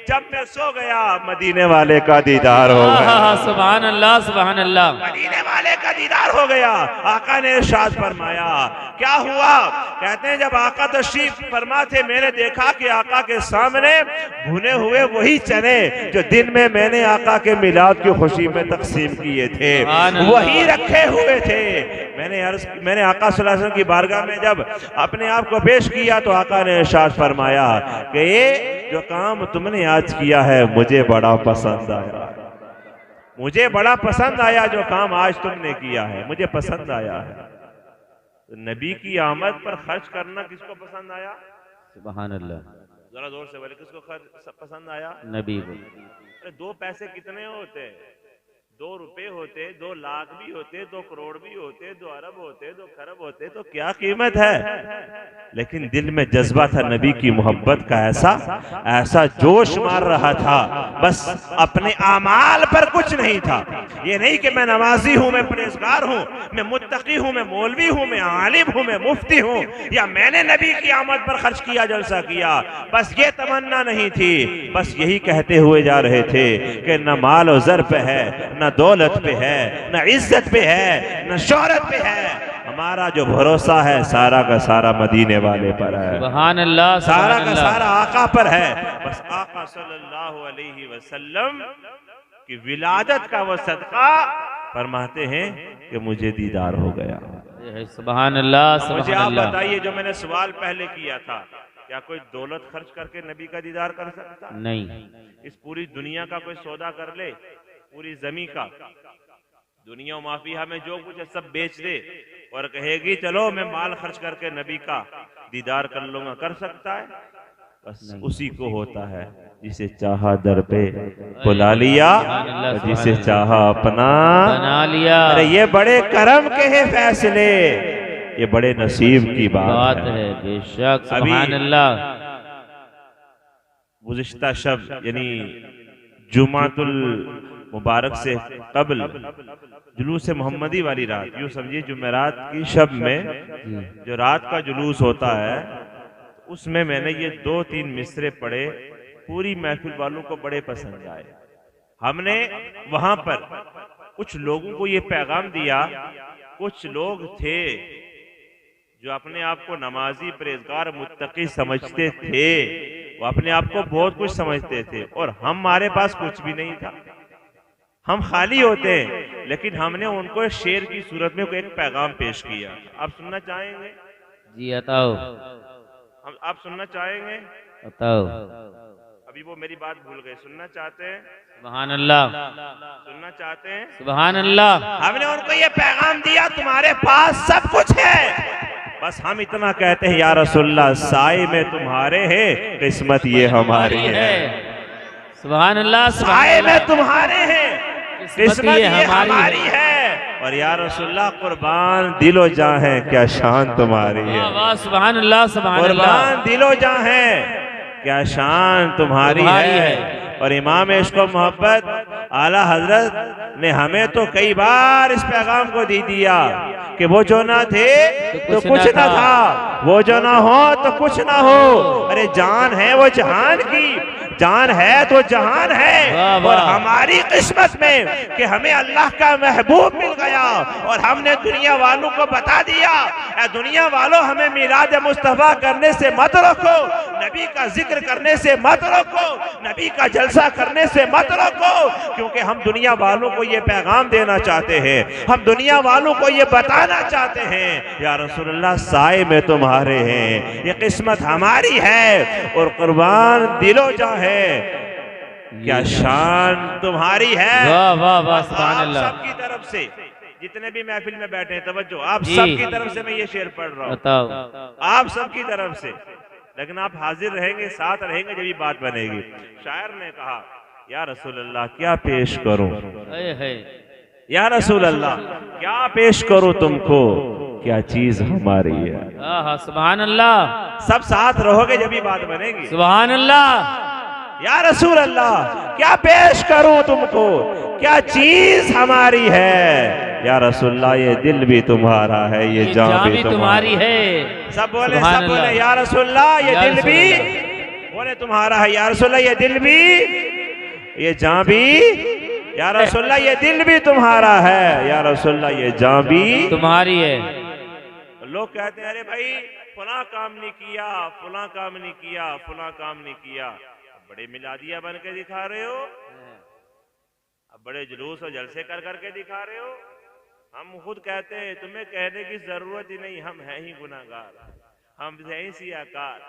जब मैं सो गया मदीने वाले का दीदार हो गया। सुभान अल्लाह, सुभान अल्लाह। मदीने वाले का दीदार हो गया। आका ने इरशाद फरमाया, क्या हुआ? कहते हैं जब आका तशरीफ फरमा थे, मैंने देखा कि आका के सामने भुने हुए वही चने जो दिन में मैंने आका के मिलाद की खुशी में तकसीम किए थे, वही रखे हुए थे। मैंने आका सल्लल्लाहु अलैहि वसल्लम की बारगाह में जब अपने आप को पेश किया तो आका ने इरशाद फरमाया कि ये जो काम तुमने आज किया है मुझे बड़ा पसंद आया, मुझे बड़ा पसंद आया जो काम आज तुमने किया है, मुझे पसंद आया है। तो नबी की आमद पर खर्च करना किसको पसंद आया? सुभान अल्लाह, जरा जोर से बोले, किसको पसंद आया? नबी को। अरे 2 पैसे कितने होते हैं? 2 रुपए होते, 2 लाख भी होते, 2 करोड़ भी होते, 2 अरब होते, 2 खरब होते तो क्या कीमत है। लेकिन दिल में जज्बा था नबी की मोहब्बत का, ऐसा जोश मार रहा था, बस अपने आमाल पर कुछ नहीं था। ये नहीं कि मैं नमाजी हूं, मैं परहेजगार हूं, मैं मुत्तकी हूं, मैं मौलवी हूं, मैं आलिम हूं, मैं मुफ्ती हूं, या मैंने नबी की आमद पर खर्च किया, जलसा किया, बस ये तमन्ना नहीं थी। बस यही कहते हुए जा रहे थे कि न माल और ज़र पे है, न दौलत पे है, न इज्जत पे है, न शोहरत पे है, हमारा जो भरोसा है सारा का सारा मदीने वाले पर है। सुभान अल्लाह, सारा का सारा आका पर है। बस आका सल्लल्लाहु अलैहि वसल्लम की विलादत का वो सदका फरमाते हैं कि मुझे दीदार हो गया। सुभान अल्लाह, मुझे सुभान आप अल्लाह। बताइए, जो मैंने सवाल पहले किया था, क्या कोई दौलत खर्च करके नबी का दीदार कर सकता? नहीं। इस पूरी दुनिया का कोई सौदा कर ले, पूरी जमीन का, दुनिया माफिया में जो कुछ है सब बेच दे और कहेगी चलो मैं माल खर्च करके नबी का दीदार कर लूंगा, कर सकता है? बस उसी को होता है जिसे चाहा दर पे बुला लिया, जिसे चाहा अपना बना लिया। अरे ये बड़े करम के हैं फैसले, ये बड़े नसीब की बात है। बेशक, सुभान अल्लाह। गुज़िश्ता शब यानी जुमातुल मुबारक से कबल जुलूस मोहम्मदी वाली रात, यूँ समझिए जुमेरात की शब में जो रात का जुलूस होता है, उसमें मैंने ये 2-3 मिसरे पढ़े, पूरी महफिल वालों को बड़े पसंद आए। हमने वहां पर कुछ लोगों को ये पैगाम दिया, कुछ लोग थे जो अपने आप को नमाजी, परहेजगार, मुत्तकी समझते थे, वो अपने आप को बहुत कुछ समझते थे, और हमारे पास कुछ भी नहीं था, हम खाली होते हैं। लेकिन हमने उनको शेर की सूरत में एक पैगाम पेश किया। आप सुनना चाहेंगे? जी बताओ। आप सुनना चाहेंगे? बताओ। अभी वो मेरी बात भूल गए, सुनना चाहते हैं? सुभान अल्लाह, सुनना चाहते हैं? सुभान अल्लाह। हमने उनको ये पैगाम दिया, तुम्हारे पास सब कुछ है, बस हम इतना कहते हैं या रसूलल्लाह साए में तुम्हारे है, किस्मत ये हमारी है। सुभान अल्लाह, साए में तुम्हारे हैं, किस्मत ये हमारी है। और या रसूलल्लाह कुर्बान दिलो जान है, क्या शान तुम्हारी है। सुभान अल्लाह, सुभान अल्लाह। कुर्बान दिलो जान है, क्या शान तुम्हारी है। और इमाम इश्क व मोहब्बत आला हजरत ने हमें तो कई बार इस पैगाम को दे दिया कि वो जो ना थे तो कुछ ना था, वो जो ना हो तो कुछ ना हो। अरे जान है वो जहान की, जान है तो जहान है। और हमारी किस्मत में कि हमें अल्लाह का महबूब मिल गया, और हमने दुनिया वालों को बता दिया, दुनिया वालों हमें मिलाद मुस्तफा करने से मत रोको, नबी का जिक्र करने से मत रोको, नबी का जलसा करने से मत रोको, क्योंकि हम दुनिया वालों को ये पैगाम देना चाहते हैं, हम दुनिया वालों को ये बताना चाहते हैं या रसूलल्लाह साए में तुम्हारे हैं, ये किस्मत हमारी है, और कुर्बान दिलो जा है, क्या शान तुम्हारी है। वाह वाह वाह, सुभान अल्लाह। सबकी तरफ से जितने भी महफिल में बैठे हैं, तवज्जो, आप सबकी तरफ से मैं ये शेर पढ़ रहा हूँ, बताओ। आप सबकी तरफ से, लेकिन आप हाजिर रहेंगे, साथ रहेंगे जब ये बात बनेगी। शायर ने कहा या रसूल अल्लाह क्या पेश करूं, या रसूल अल्लाह क्या पेश करूं तुमको, क्या चीज हमारी है। सुभान अल्लाह। सब साथ रहोगे जब ये बात बनेगी। सुभान अल्लाह। या रसूल अल्लाह क्या पेश करूं तुमको, क्या चीज हमारी है। या रसूलल्लाह ये दिल भी तुम्हारा है, ये जान भी तुम्हारी है। सब बोले या रसूलल्लाह ये दिल भी, बोले तुम्हारा है। या रसूलल्लाह ये दिल भी, ये जान भी, या रसूलल्लाह ये दिल भी तुम्हारा है। या रसूलल्लाह ये जान भी तुम्हारी है। लोग कहते हैं अरे भाई फला काम नहीं किया, फला काम नहीं किया, फला काम नहीं किया, बड़े मिलादिया बन के दिखा रहे हो, अब बड़े जुलूस और जलसे कर करके दिखा रहे हो। हम खुद कहते हैं तुम्हें कहने की जरूरत ही नहीं, हम हैं ही गुनाहगार, हम हैं ही सियाकार,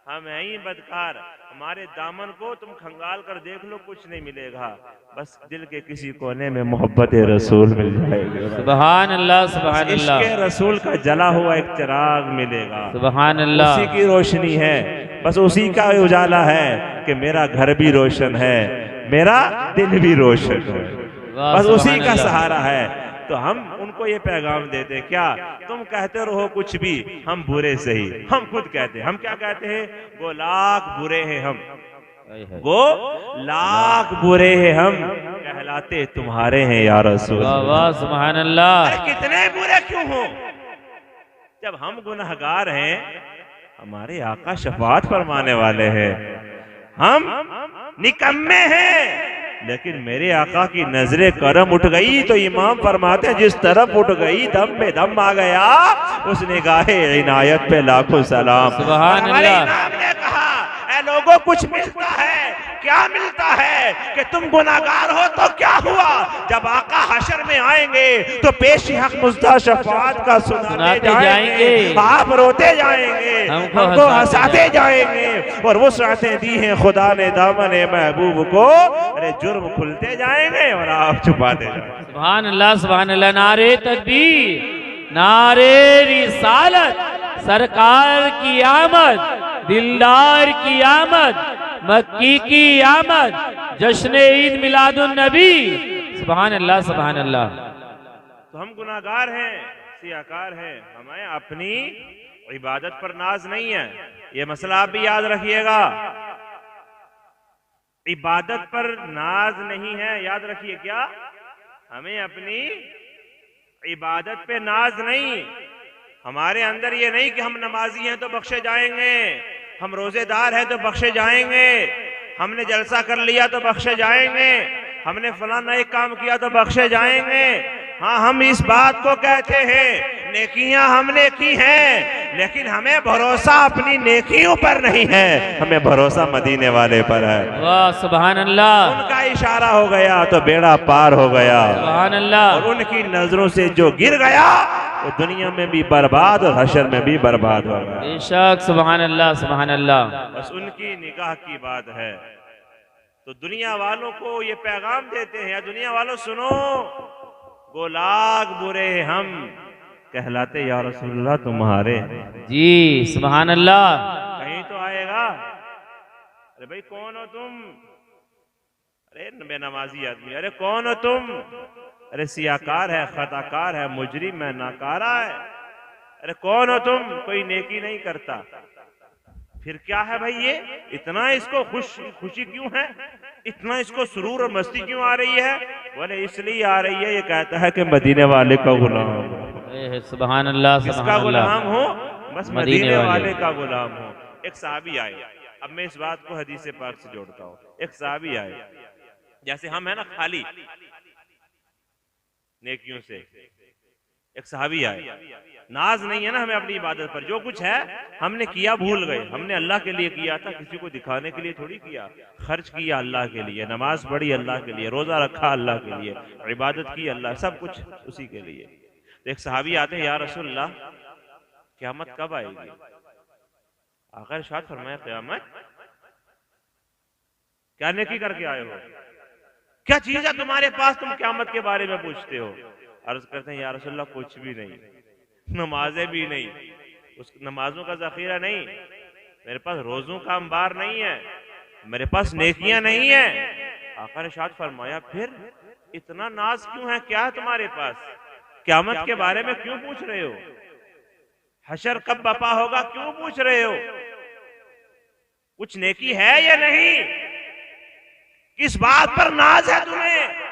हम हैं ही बदकार। हमारे दामन को तुम खंगाल कर देख लो, कुछ नहीं मिलेगा, बस दिल के किसी कोने में मोहब्बत रसूल मिल जाएगी। सुभान अल्लाह, सुभान अल्लाह। इश्क़ रसूल का जला हुआ एक चिराग मिलेगा, सुभान अल्लाह। उसी की रोशनी है, बस उसी का उजाला है कि मेरा घर भी रोशन है, मेरा दिल भी रोशन है। बस उसी का सहारा है। तो हम उनको ये पैगाम देते, क्या तुम कहते रहो कुछ भी, हम बुरे सही। हम खुद कहते हैं, हम क्या कहते हैं, वो लाख बुरे हैं हम, वो लाख बुरे हैं हम, कहलाते तुम्हारे हैं या रसूल। वाह सुभान अल्लाह। कितने बुरे क्यों हो, जब हम गुनहगार हैं, हमारे आका शफाअत फरमाने वाले हैं। हम निकम्मे हैं, लेकिन मेरे आका की नजरे करम उठ गई तो इमाम फरमाते हैं, जिस तरफ उठ गई दम पे दम आ गया, उस निगाहे इनायत पे लाखों सलाम। सुभान अल्लाह। इमाम ने कहा, ऐ लोगों, कुछ मिलता है, क्या मिलता है कि तुम गुनाहगार हो तो क्या हुआ, जब आका हशर में आएंगे तो पेशी हक मुज़्दा शफाअत का सुनाते जाएंगे, आप रोते जाएंगे, हमको हंसाते जाएंगे, और वो साथें दी हैं खुदा ने दामन महबूब को, अरे जुर्म खुलते जाएंगे और आप छुपाते जाएंगे। सुभान अल्लाह सुभान अल्लाह। नारे तकबीर, नारे रिसालत, सरकार की आमद, दिलदार की आमद, मक्की की आमद, जश्न ईद मिलादुन नबी। सुभान अल्लाह सुभान अल्लाह। तो हम गुनाहगार हैं, सियाकार हैं, हमें अपनी इबादत पर नाज नहीं है, ये मसला आप भी याद रखिएगा। इबादत पर नाज नहीं है, याद रखिए, क्या हमें अपनी इबादत पे नाज नहीं। हमारे अंदर ये नहीं कि हम नमाजी हैं तो बख्शे जाएंगे, हम रोजेदार हैं तो बख्शे जाएंगे, हमने जलसा कर लिया तो बख्शे जाएंगे, हमने फलाना एक काम किया तो बख्शे जाएंगे। हाँ, हम इस बात को कहते हैं, नेकियां हमने की हैं, लेकिन हमें भरोसा अपनी नेकियों पर नहीं है, हमें भरोसा मदीने वाले पर है। वाह सुभान अल्लाह। उनका इशारा हो गया तो बेड़ा पार हो गया। सुभान अल्लाह। और उनकी नजरों से जो गिर गया वो दुनिया में भी बर्बाद और हशर में भी बर्बाद हो गया। बेशक सुभान अल्लाह सुभान अल्लाह। बस उनकी निगाह की बात है। तो दुनिया वालों को ये पैगाम देते हैं, दुनिया वालों सुनो, वो लाख बुरे हम, कहलाते या रसूलुल्लाह तुम्हारे। जी सुभान अल्लाह। कहीं तो आएगा, अरे भाई कौन हो तुम, अरे बेनमाजी आदमी, अरे कौन हो तुम, अरे सियाकार है, खताकार है, मुजरिम है, नाकारा है, अरे कौन हो तुम, कोई नेकी नहीं करता। फिर क्या है भाई, ये इतना इसको खुशी क्यों है, इतना इसको सुरूर और मस्ती क्यों आ रही है? बोले इसलिए आ रही है, ये कहता है कि मदीने वाले का गुलाम। सुभान अल्लाह। किसका गुलाम हो? बस मदीने वाले का गुलाम हो। एक सहाबी आए, अब मैं इस बात को हदीस पाक से जोड़ता हूँ। एक सहाबी आए, जैसे हम है ना खाली नेकियों से, एक सहाबी आए, नाज नहीं है ना हमें अपनी इबादत पर, जो कुछ है हमने किया भूल गए, हमने अल्लाह के लिए किया था, किसी को दिखाने के लिए थोड़ी किया, खर्च किया अल्लाह के लिए, नमाज पढ़ी अल्लाह के लिए, रोजा रखा अल्लाह के लिए, इबादत की अल्लाह, सब कुछ उसी के लिए। तो एक सहाबी आते हैं, या रसूलल्लाह क़यामत कब आएगी? आखिर इरशाद फरमाया, क़यामत क्या नेकी करके आए हो, क्या चीज है तुम्हारे पास, तुम क़यामत के बारे में पूछते हो? अर्ज करते हैं, या रसूलल्लाह कुछ भी नहीं, नमाजें भी नहीं, उस नमाजों का जखीरा नहीं, मेरे पास रोजों का अंबार नहीं है, मेरे पास नेकियां नहीं है। आखिर इरशाद फरमाया, फिर इतना नाज क्यों है, क्या है तुम्हारे पास, क़यामत के बारे में क्यों पूछ रहे हो, हशर कब बपा होगा क्यों पूछ रहे हो, कुछ नेकी है या नहीं, किस बात पर नाज है तुम्हें?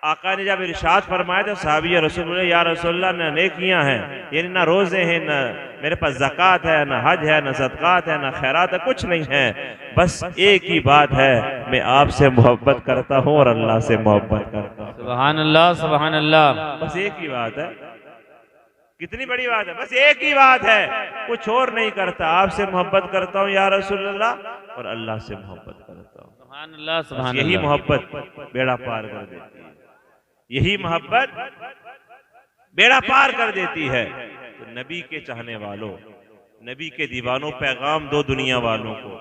आका ने जब इरशाद फरमाया तो सहाबी रसूलुल्लाह, या रसूलुल्लाह न नेकियां हैं, यानी ना रोजे हैं, ना मेरे पास ज़कात है, ना हज है, ना सदकात है, ना खैरात है, कुछ नहीं है, बस एक ही बात है, मैं आपसे मोहब्बत करता हूँ और अल्लाह से मोहब्बत करता हूँ। सुभान अल्लाह सुभान अल्लाह। बस एक ही बात है, कितनी बड़ी बात है, बस एक ही बात है, कुछ और नहीं करता, आपसे मोहब्बत करता हूँ या रसूलुल्लाह और अल्लाह से मोहब्बत करता हूँ। सुभान अल्लाह सुभान यही अल्लाह। मोहब्बत बेड़ा पार कर देती है, यही मोहब्बत बेड़ा पार कर देती है। तो नबी के चाहने वालों, नबी के दीवानों, पैगाम दो दुनिया वालों को।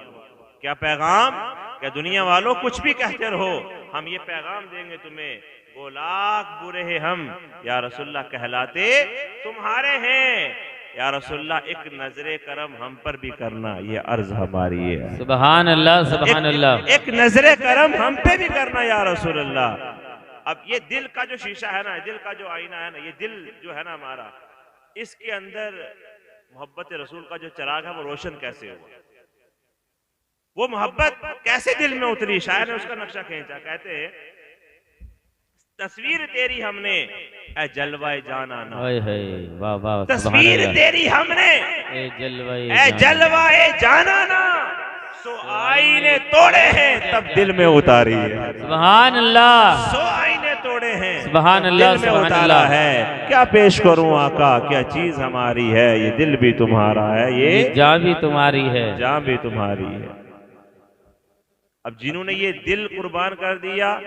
क्या पैगाम? क्या दुनिया वालों कुछ भी कहते रहो, हम ये पैगाम देंगे तुम्हें, वो लाख बुरे हैं हम, या रसूलुल्लाह कहलाते तुम्हारे हैं, या रसूलुल्लाह एक नजरे करम हम पर भी करना, ये अर्ज हमारी है। सुभान अल्लाह सुभान अल्लाह। एक नजरे करम हम पे भी करना या रसूलुल्लाह। अब ये दिल का जो शीशा है ना, दिल का जो आईना है ना, ये दिल जो है ना हमारा, इसके अंदर मोहब्बत रसूल का जो चिराग है वो रोशन कैसे हुआ, वो मोहब्बत कैसे दिल में उतरी। शायर ने उसका नक्शा खींचा, कहते हैं तस्वीर तेरी हमने ए जलवाए जाना ना, वाह वाह, तस्वीर तेरी हमने ए जलवाए जाना ना, सो आईने तोड़े हैं तब दिल में उतारी है। सुभान अल्लाह। सो आईने तोड़े हैं सुभान अल्लाह, दिल में उतारा है। क्या पेश करूं आका, क्या चीज हमारी है, ये दिल भी तुम्हारा है, ये जान भी तुम्हारी है, जान भी तुम्हारी है। अब जिन्होंने ये दिल कुर्बान कर दिया,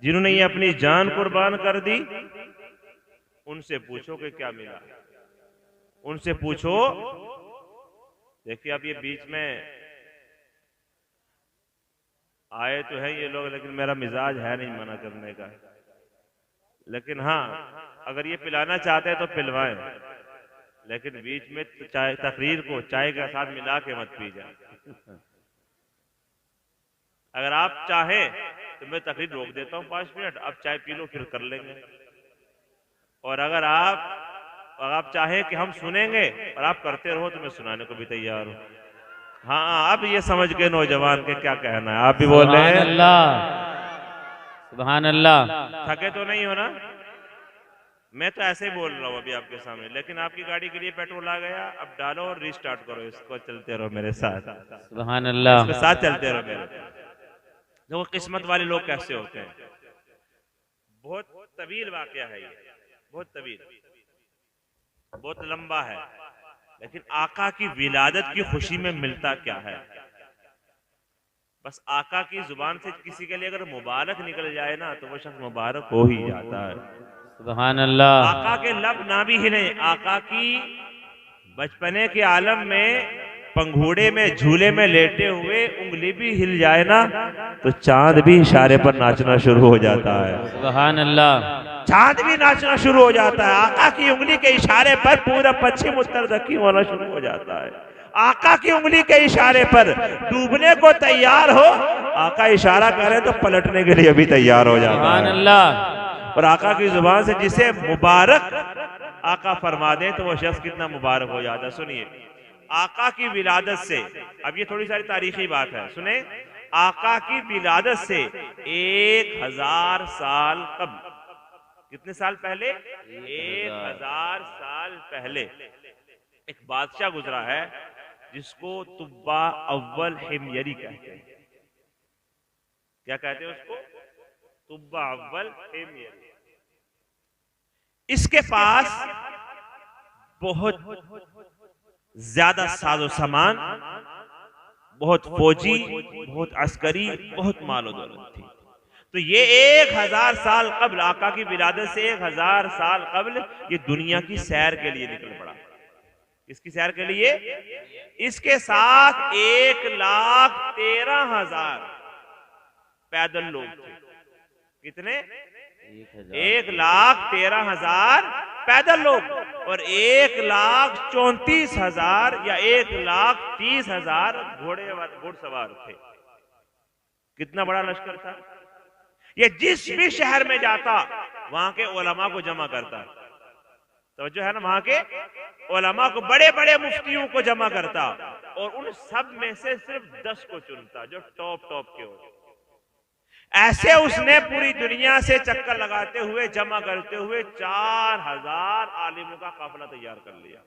जिन्होंने ये अपनी जान कुर्बान कर दी, उनसे पूछो कि क्या मिला, उनसे पूछो। देखिए अब ये बीच में आए तो है ये लोग, लेकिन मेरा मिजाज है नहीं मना करने का, लेकिन हाँ अगर ये पिलाना चाहते हैं तो पिलवाएं, लेकिन बीच में चाय तकरीर को चाय के साथ मिला के मत पी जाए। अगर आप चाहें तो मैं तकरीर रोक देता हूँ 5 मिनट, आप चाय पी लो फिर कर लेंगे। और अगर आप चाहें कि हम सुनेंगे और आप करते रहो तो मैं सुनाने को भी तैयार हूँ। हाँ अब ये समझ गए नौजवान के क्या कहना है, आप भी बोल रहे हैं। सुभान अल्लाह। थके तो नहीं हो ना? मैं तो ऐसे ही बोल रहा हूँ अभी आपके सामने, लेकिन आपकी गाड़ी के लिए पेट्रोल आ गया, अब डालो और रिस्टार्ट करो इसको, चलते रहो मेरे साथ। सुभान अल्लाह। इसके साथ चलते रहो मेरे। देखो किस्मत वाले लोग कैसे होते हैं। बहुत तवील वाकया है ये, बहुत तवील, बहुत लंबा है, लेकिन आका की विलादत की खुशी में मिलता क्या है। बस आका की जुबान से किसी के लिए अगर मुबारक निकल जाए ना तो वो शख्स मुबारक हो ही जाता है। सुभान अल्लाह। आका के लब ना भी हिले, आका की बचपने के आलम में पंघूड़े में झूले में लेटे हुए उंगली भी हिल जाए ना तो चांद भी इशारे पर नाचना शुरू हो जाता है। सुभान अल्लाह। चांद भी नाचना शुरू हो जाता है। आका की उंगली के इशारे पर पूरा पश्चिम उत्तर दक्षिण होना शुरू हो जाता है। आका की उंगली के इशारे पर डूबने को तैयार हो, आका इशारा करे तो पलटने के लिए भी तैयार हो जाता है। अल्लाह। और आका की जुबान से जिसे मुबारक आका फरमा दे तो वो शख्स कितना मुबारक हो जाता है। सुनिए आका की विलादत से, अब ये थोड़ी सारी तारीखी बात है, सुने। आका की विलादत से 1000 साल कबल, कितने साल पहले? 1000 साल पहले एक बादशाह गुजरा है जिसको तुब्बा अव्वल हिमयरी कहते हैं। क्या कहते हैं उसको? तुब्बा अव्वल हिमयरी। इसके पास बहुत ज्यादा साजो सामान, बहुत फौजी, बहुत अस्करी, बहुत मालो दौलत थी। तो ये 1000 साल कबल, आका की विलादत से 1000 साल कबल ये दुनिया की सैर के लिए निकल पड़ा। इसकी सैर के लिए इसके साथ 1,13,000 पैदल लोग थे। कितने? 1,13,000 पैदल लोग और 1,34,000 या 1,30,000 घुड़सवार थे। कितना बड़ा लश्कर था। ये जिस भी शहर में जाता वहां के उलमा को जमा करता, तो जो है ना वहां के उलमा को, बड़े बड़े मुफ्तियों को जमा करता और उन सब में से सिर्फ 10 को चुनता जो टॉप के होते। ऐसे उसने पूरी दुनिया से चक्कर लगाते हुए, जमा करते हुए 4000 आलिमों का काफिला तैयार कर लिया।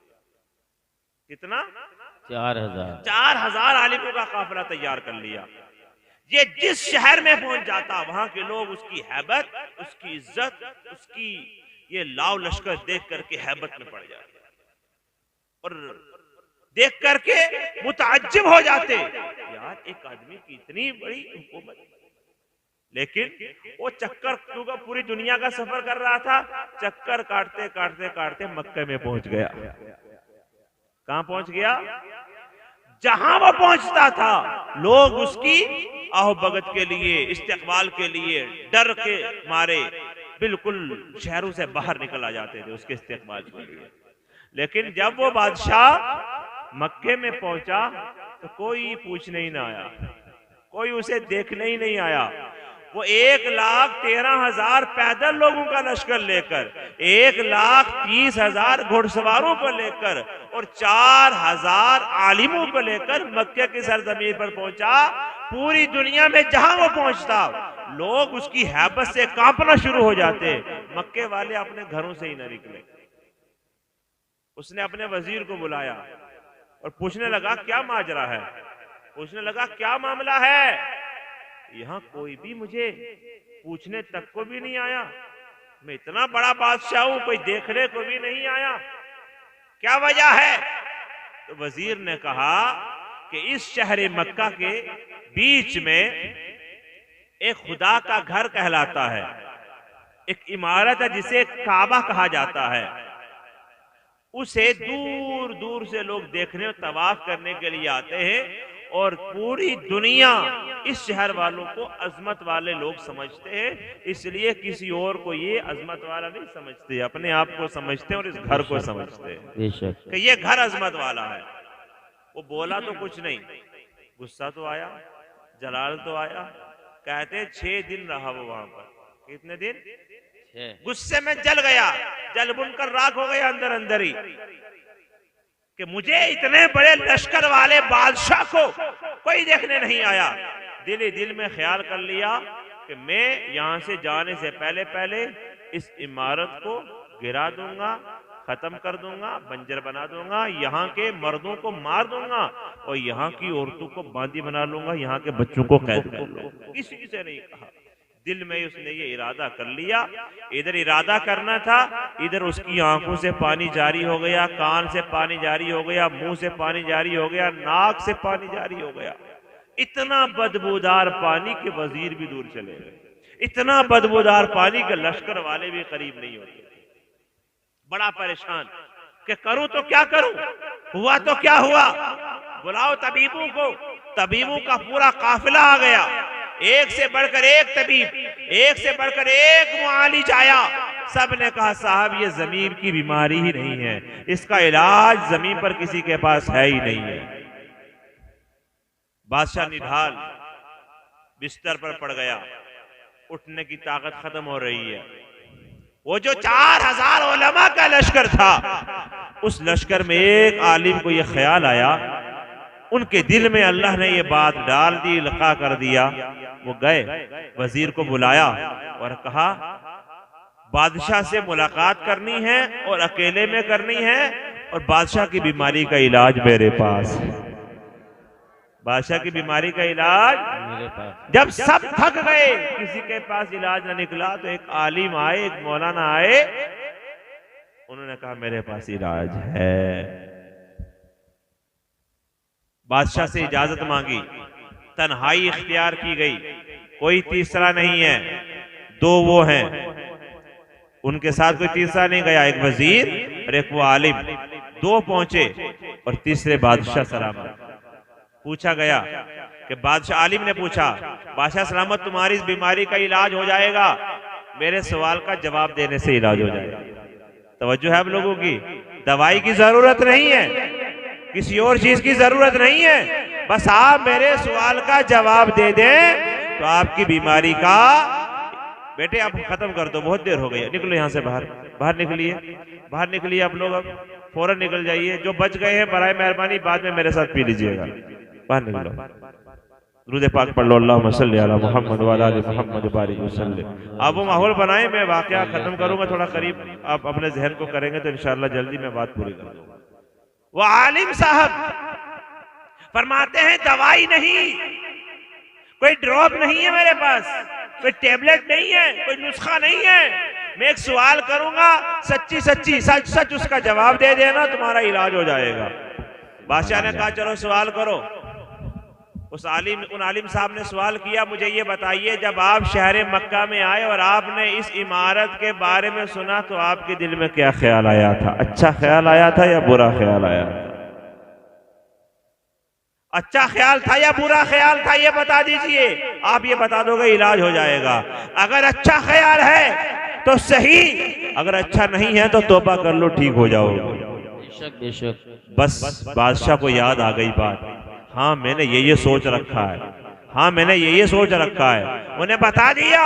कितना? 4000 आलिमों का काफिला तैयार कर लिया। ये जिस शहर में पहुंच जाता वहां के लोग उसकी हैबत, उसकी इज्जत, उसकी ये लाव लश्कर देख करके हैबत में पड़ जाते और देख करके मुताज्जिब हो जाते, यार एक आदमी की इतनी बड़ी हुकूमत। लेकिन वो चक्कर, क्योंकि पूरी दुनिया का सफर कर रहा था, चक्कर काटते काटते काटते मक्के में पहुंच गया। कहां पहुंच गया? जहां वो पहुंचता था लोग उसकी आहो भगत के लिए, इस्तेकबाल के लिए डर के मारे बिल्कुल शहरों से बाहर निकल आ जाते थे उसके इस्तेकबाल के लिए। लेकिन जब वो बादशाह मक्के में पहुंचा तो कोई पूछने ही ना आया, कोई उसे देखने ही नहीं आया। वो 1,13,000 पैदल लोगों का लश्कर लेकर, 1,30,000 घुड़सवारों को लेकर और 4,000 आलिमों को लेकर मक्के की सरजमीन पर पहुंचा। पूरी दुनिया में जहां वो पहुंचता लोग उसकी हैबत से कांपना शुरू हो जाते। मक्के वाले अपने घरों से ही न निकले। उसने अपने वजीर को बुलाया और पूछने लगा क्या माजरा है, पूछने लगा क्या मामला है। यहां कोई भी मुझे पूछने तक को भी नहीं आया, मैं इतना बड़ा बादशाह हूं, कोई देखने को भी नहीं आया, क्या वजह है। तो वजीर ने कहा कि इस शहर मक्का के बीच में एक खुदा का घर कहलाता है, एक इमारत है जिसे काबा कहा जाता है। उसे दूर दूर से लोग देखने और तवाफ करने के लिए आते हैं और पूरी दुनिया इस शहर वालों को अजमत वाले लोग समझते हैं, इसलिए किसी और को ये अजमत वाला नहीं समझते, अपने आप को समझते हैं और इस घर को समझते हैं कि ये घर अजमत वाला है। वो बोला तो कुछ नहीं, गुस्सा तो आया, जलाल तो आया। कहते 6 दिन रहा वो वहां पर। कितने दिन? गुस्से में जल गया, जल बुनकर राख हो गया अंदर अंदर ही कि मुझे इतने बड़े लश्कर वाले बादशाह को कोई देखने नहीं आया। दिल ही दिल में ख्याल कर लिया कि मैं यहां से जाने से पहले पहले इस इमारत को गिरा दूंगा, खत्म कर दूंगा, बंजर बना दूंगा, यहाँ के मर्दों को मार दूंगा और यहाँ की औरतों को बांदी बना लूंगा, यहाँ के बच्चों को कैद कर लूंगा। किसी से नहीं कहा, दिल में उसने ये इरादा कर लिया। इधर इरादा करना था, इधर उसकी आंखों से पानी जारी हो गया, कान से पानी जारी हो गया, मुंह से पानी जारी हो गया, नाक से पानी जारी हो गया। इतना बदबूदार पानी के वजीर भी दूर चले गए, इतना बदबूदार पानी के लश्कर वाले भी करीब नहीं होते। बड़ा परेशान कि करूं तो क्या करूं, हुआ तो क्या हुआ, बुलाओ तबीबों को। तबीबों का पूरा काफिला आ गया, एक से बढ़कर एक तबीब, एक से बढ़कर एक मुआलिज आया। सब ने कहा साहब ये जमीन की बीमारी ही नहीं है, इसका इलाज जमीन पर किसी के पास है ही नहीं है। बादशाह निढाल बिस्तर पर पड़ गया, उठने की ताकत खत्म हो रही है। वो जो 4,000 उलमा का लश्कर था, उस लश्कर में एक आलिम को यह ख्याल आया, उनके दिल में अल्लाह ने ये बात डाल दी, लका कर दिया। वो गए, वजीर को बुलाया और कहा बादशाह से मुलाकात करनी है और अकेले में करनी है, और बादशाह की बीमारी का इलाज मेरे पास। बादशाह की बीमारी का इलाज मेरे पास। जब सब थक गए, किसी के पास इलाज न निकला, तो एक आलिम आए, एक मौलाना आए, उन्होंने कहा मेरे पास इलाज है। बादशाह से इजाजत मांगी, तन्हाई इख्तियार की गई, कोई तीसरा नहीं है, 2 वो हैं, उनके साथ कोई तीसरा नहीं गया, एक वजीर और एक वो आलिम। 2 पहुंचे और तीसरे बादशाह सलामत। पूछा गया कि बादशाह, आलिम ने पूछा बादशाह सलामत तुम्हारी इस बीमारी का इलाज हो जाएगा, मेरे सवाल का जवाब देने से इलाज हो जाएगा। तवज्जो है आप लोगों की, दवाई की जरूरत नहीं है, किसी और चीज की जरूरत नहीं है, बस आप मेरे सवाल का जवाब दे दें तो आपकी बीमारी का बेटे आप खत्म कर दो। बहुत देर हो गई है, निकलो यहाँ से बाहर, बाहर निकलिए, बाहर निकलिए आप लोग, अब फौरन निकल जाइए। जो बच गए हैं बराए मेहरबानी बाद में मेरे साथ पी लीजिएगा, बाहर निकलो। दुरूद पाक पढ़ लो, अल्लाहुम्मा सल्ली अला मुहम्मद व अला आलि मुहम्मद बारिक वसल्लम। आप वो माहौल बनाए, मैं वाकया खत्म करूंगा थोड़ा करीब, आप अपने जहन को करेंगे तो इंशाअल्लाह जल्दी मैं बात पूरी कर दूंगा। वो आलिम साहब फरमाते हैं दवाई नहीं, कोई ड्रॉप नहीं है मेरे पास, कोई टेबलेट नहीं है, कोई नुस्खा नहीं है, मैं एक सवाल करूंगा, सच्ची सच्ची सच सच उसका जवाब दे देना, तुम्हारा इलाज हो जाएगा। बादशाह ने कहा चलो सवाल करो। उन आलिम साहब ने सवाल किया, मुझे ये बताइए जब आप शहर मक्का में आए और आपने इस इमारत के बारे में सुना तो आपके दिल में क्या ख्याल आया था? अच्छा ख्याल आया था या बुरा ख्याल आया था? अच्छा ख्याल था या बुरा ख्याल था, ये बता दीजिए। आप ये बता दोगे इलाज हो जाएगा। अगर अच्छा ख्याल है तो सही, अगर अच्छा नहीं है तो तौबा कर लो, ठीक हो जाओगे। बेशक बेशक। बस बादशाह को याद आ गई बात, हाँ मैंने ये सोच रखा है, हाँ मैंने ये सोच रखा है। उन्हें बता दिया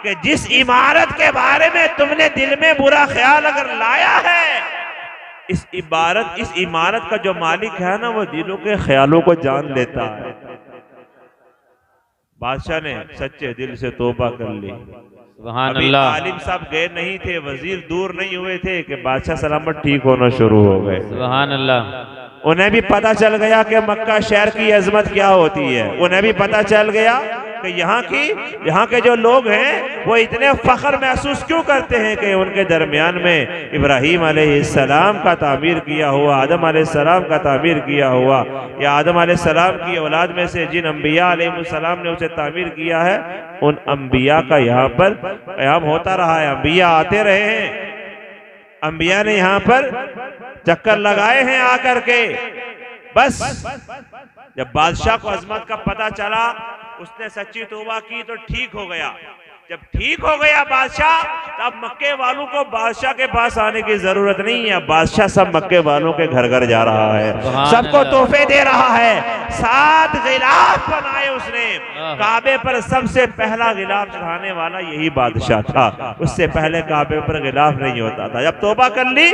कि जिस इमारत के बारे में तुमने दिल में बुरा ख्याल अगर लाया है, इस इमारत का जो मालिक है ना, वो दिलों के ख्यालों को जान लेता है। बादशाह ने सच्चे दिल से तौबा कर ली। सुभान अभी अल्लाह। आलिम साहब गए नहीं थे, वजीर दूर नहीं हुए थे कि बादशाह सलामत ठीक होना शुरू हो गए। सुभान अल्लाह। उन्हें भी पता चल गया कि मक्का शहर की अजमत क्या होती है। उन्हें भी पता चल गया कि यहाँ के जो लोग हैं वो इतने फख्र महसूस क्यों करते हैं कि उनके दरमियान में इब्राहीम अलैहिस्सलाम का तामीर किया हुआ, आदम अलैहिस्सलाम का तामीर किया हुआ, या आदम अलैहिस्सलाम की औलाद में से जिन अंबिया अलैहिस्सलाम ने उसे तामीर किया है, उन अंबिया का यहाँ पर क़याम होता रहा है। अंबिया आते रहे हैं, अंबिया ने यहाँ पर चक्कर लगाए हैं आकर के। बस जब बादशाह को अजमत का पता चला, उसने सच्ची तौबा की तो ठीक हो गया। जब ठीक हो गया बादशाह, तब मक्के वालों को बादशाह के पास आने की जरूरत नहीं है। बादशाह सब मक्के वालों के घर घर जा रहा है, सबको तोहफे दे रहा है। 7 गिलाफ बनाए उसने। काबे पर सबसे पहला गिलाफ चढ़ाने वाला यही बादशाह था। उससे पहले काबे पर गिलाफ नहीं होता था। जब तौबा कर ली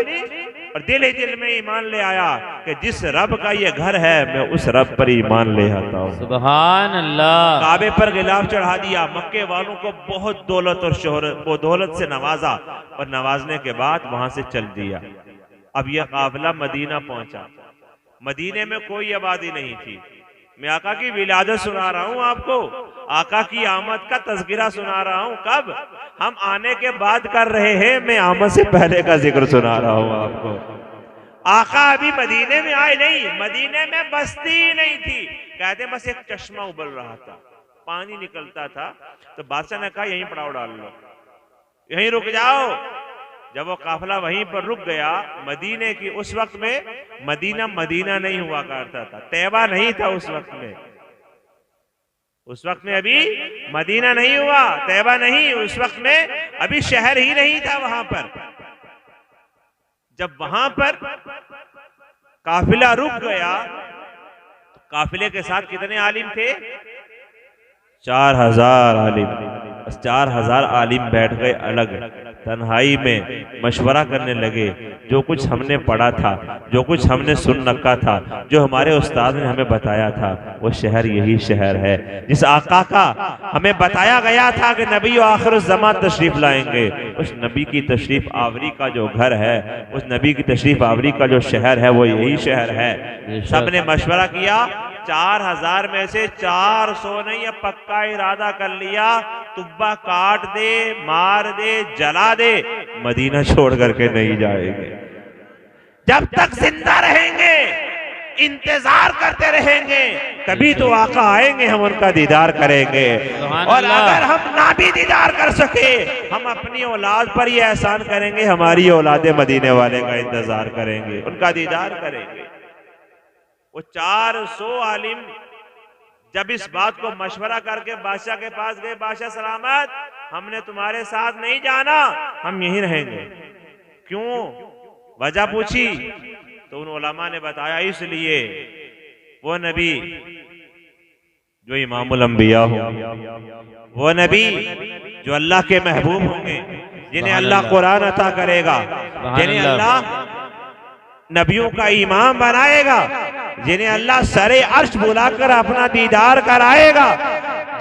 और दिल ही दिल में ईमान ले आया कि जिस रब का ये घर है, मैं उस रब पर ईमान ले आता हूँ। सुभान अल्लाह। काबे पर गिलाफ चढ़ा दिया। मक्के वालों को बहुत दौलत और शोहरत, वो दौलत से नवाजा, और नवाजने के बाद वहां से चल दिया। अब यह काफिला मदीना पहुंचा। मदीने में कोई आबादी नहीं थी। मैं आका की विलादत सुना रहा हूँ आपको, आका की आमद का तज़किरा सुना रहा हूँ। कब? हम आने के बाद कर रहे हैं, मैं आमद से पहले का जिक्र सुना रहा हूँ आपको। आका अभी मदीने में आए नहीं, मदीने में बस्ती ही नहीं थी। कहते बस एक चश्मा उबल रहा था, पानी निकलता था। तो बादशाह ने कहा यहीं पड़ाव डाल लो, यहीं रुक जाओ। जब वो काफिला वहीं पर रुक गया, मदीने की, उस वक्त में मदीना नहीं हुआ करता था, तैबा नहीं था उस वक्त में। उस वक्त में अभी मदीना नहीं हुआ, तैबा नहीं, उस वक्त में अभी शहर ही नहीं था वहां पर। जब वहां पर काफिला रुक गया, तो काफिले के साथ कितने आलिम थे? 4000 आलिम। 4000 आलिम बैठ गए अलग, तन्हाई में मशवरा करने लगे। जो कुछ हमने पढ़ा था, जो कुछ हमने सुन रखा था, जो हमारे उस्ताद ने हमें बताया था, वो शहर यही शहर है जिस आका का हमें बताया गया था कि नबी आखिर ज़मान तशरीफ लाएंगे। उस नबी की तशरीफ आवरी का जो घर है, उस नबी की तशरीफ आवरी का जो शहर है, वो यही शहर है। सबने मशवरा किया। 4000 में से 400 ने यह पक्का इरादा कर लिया, तुब्बा काट दे, मार दे, जला दे, मदीना छोड़ करके नहीं जाएंगे। जब तक जिंदा रहेंगे इंतजार करते रहेंगे, कभी तो आका आएंगे, हम उनका दीदार करेंगे। और अगर हम ना भी दीदार कर सके, हम अपनी औलाद पर ये एहसान करेंगे, हमारी औलादे मदीने वाले का इंतजार करेंगे, उनका दीदार करेंगे। वो 400 आलिम जब इस बात को मशवरा करके बादशाह के पास गए, बादशाह सलामत, हमने तुम्हारे साथ नहीं जाना, हम यहीं रहेंगे। क्यों? वजह पूछी तो उन उलमा ने बताया, इसलिए वो नबी जो इमामुल अंबिया हो, वो नबी जो अल्लाह के महबूब होंगे, जिन्हें अल्लाह कुरान अता करेगा, जिन्हें अल्लाह नबियों का इमाम बनाएगा, जिन्हें अल्लाह सरे अर्श बुलाकर अपना दीदार कराएगा,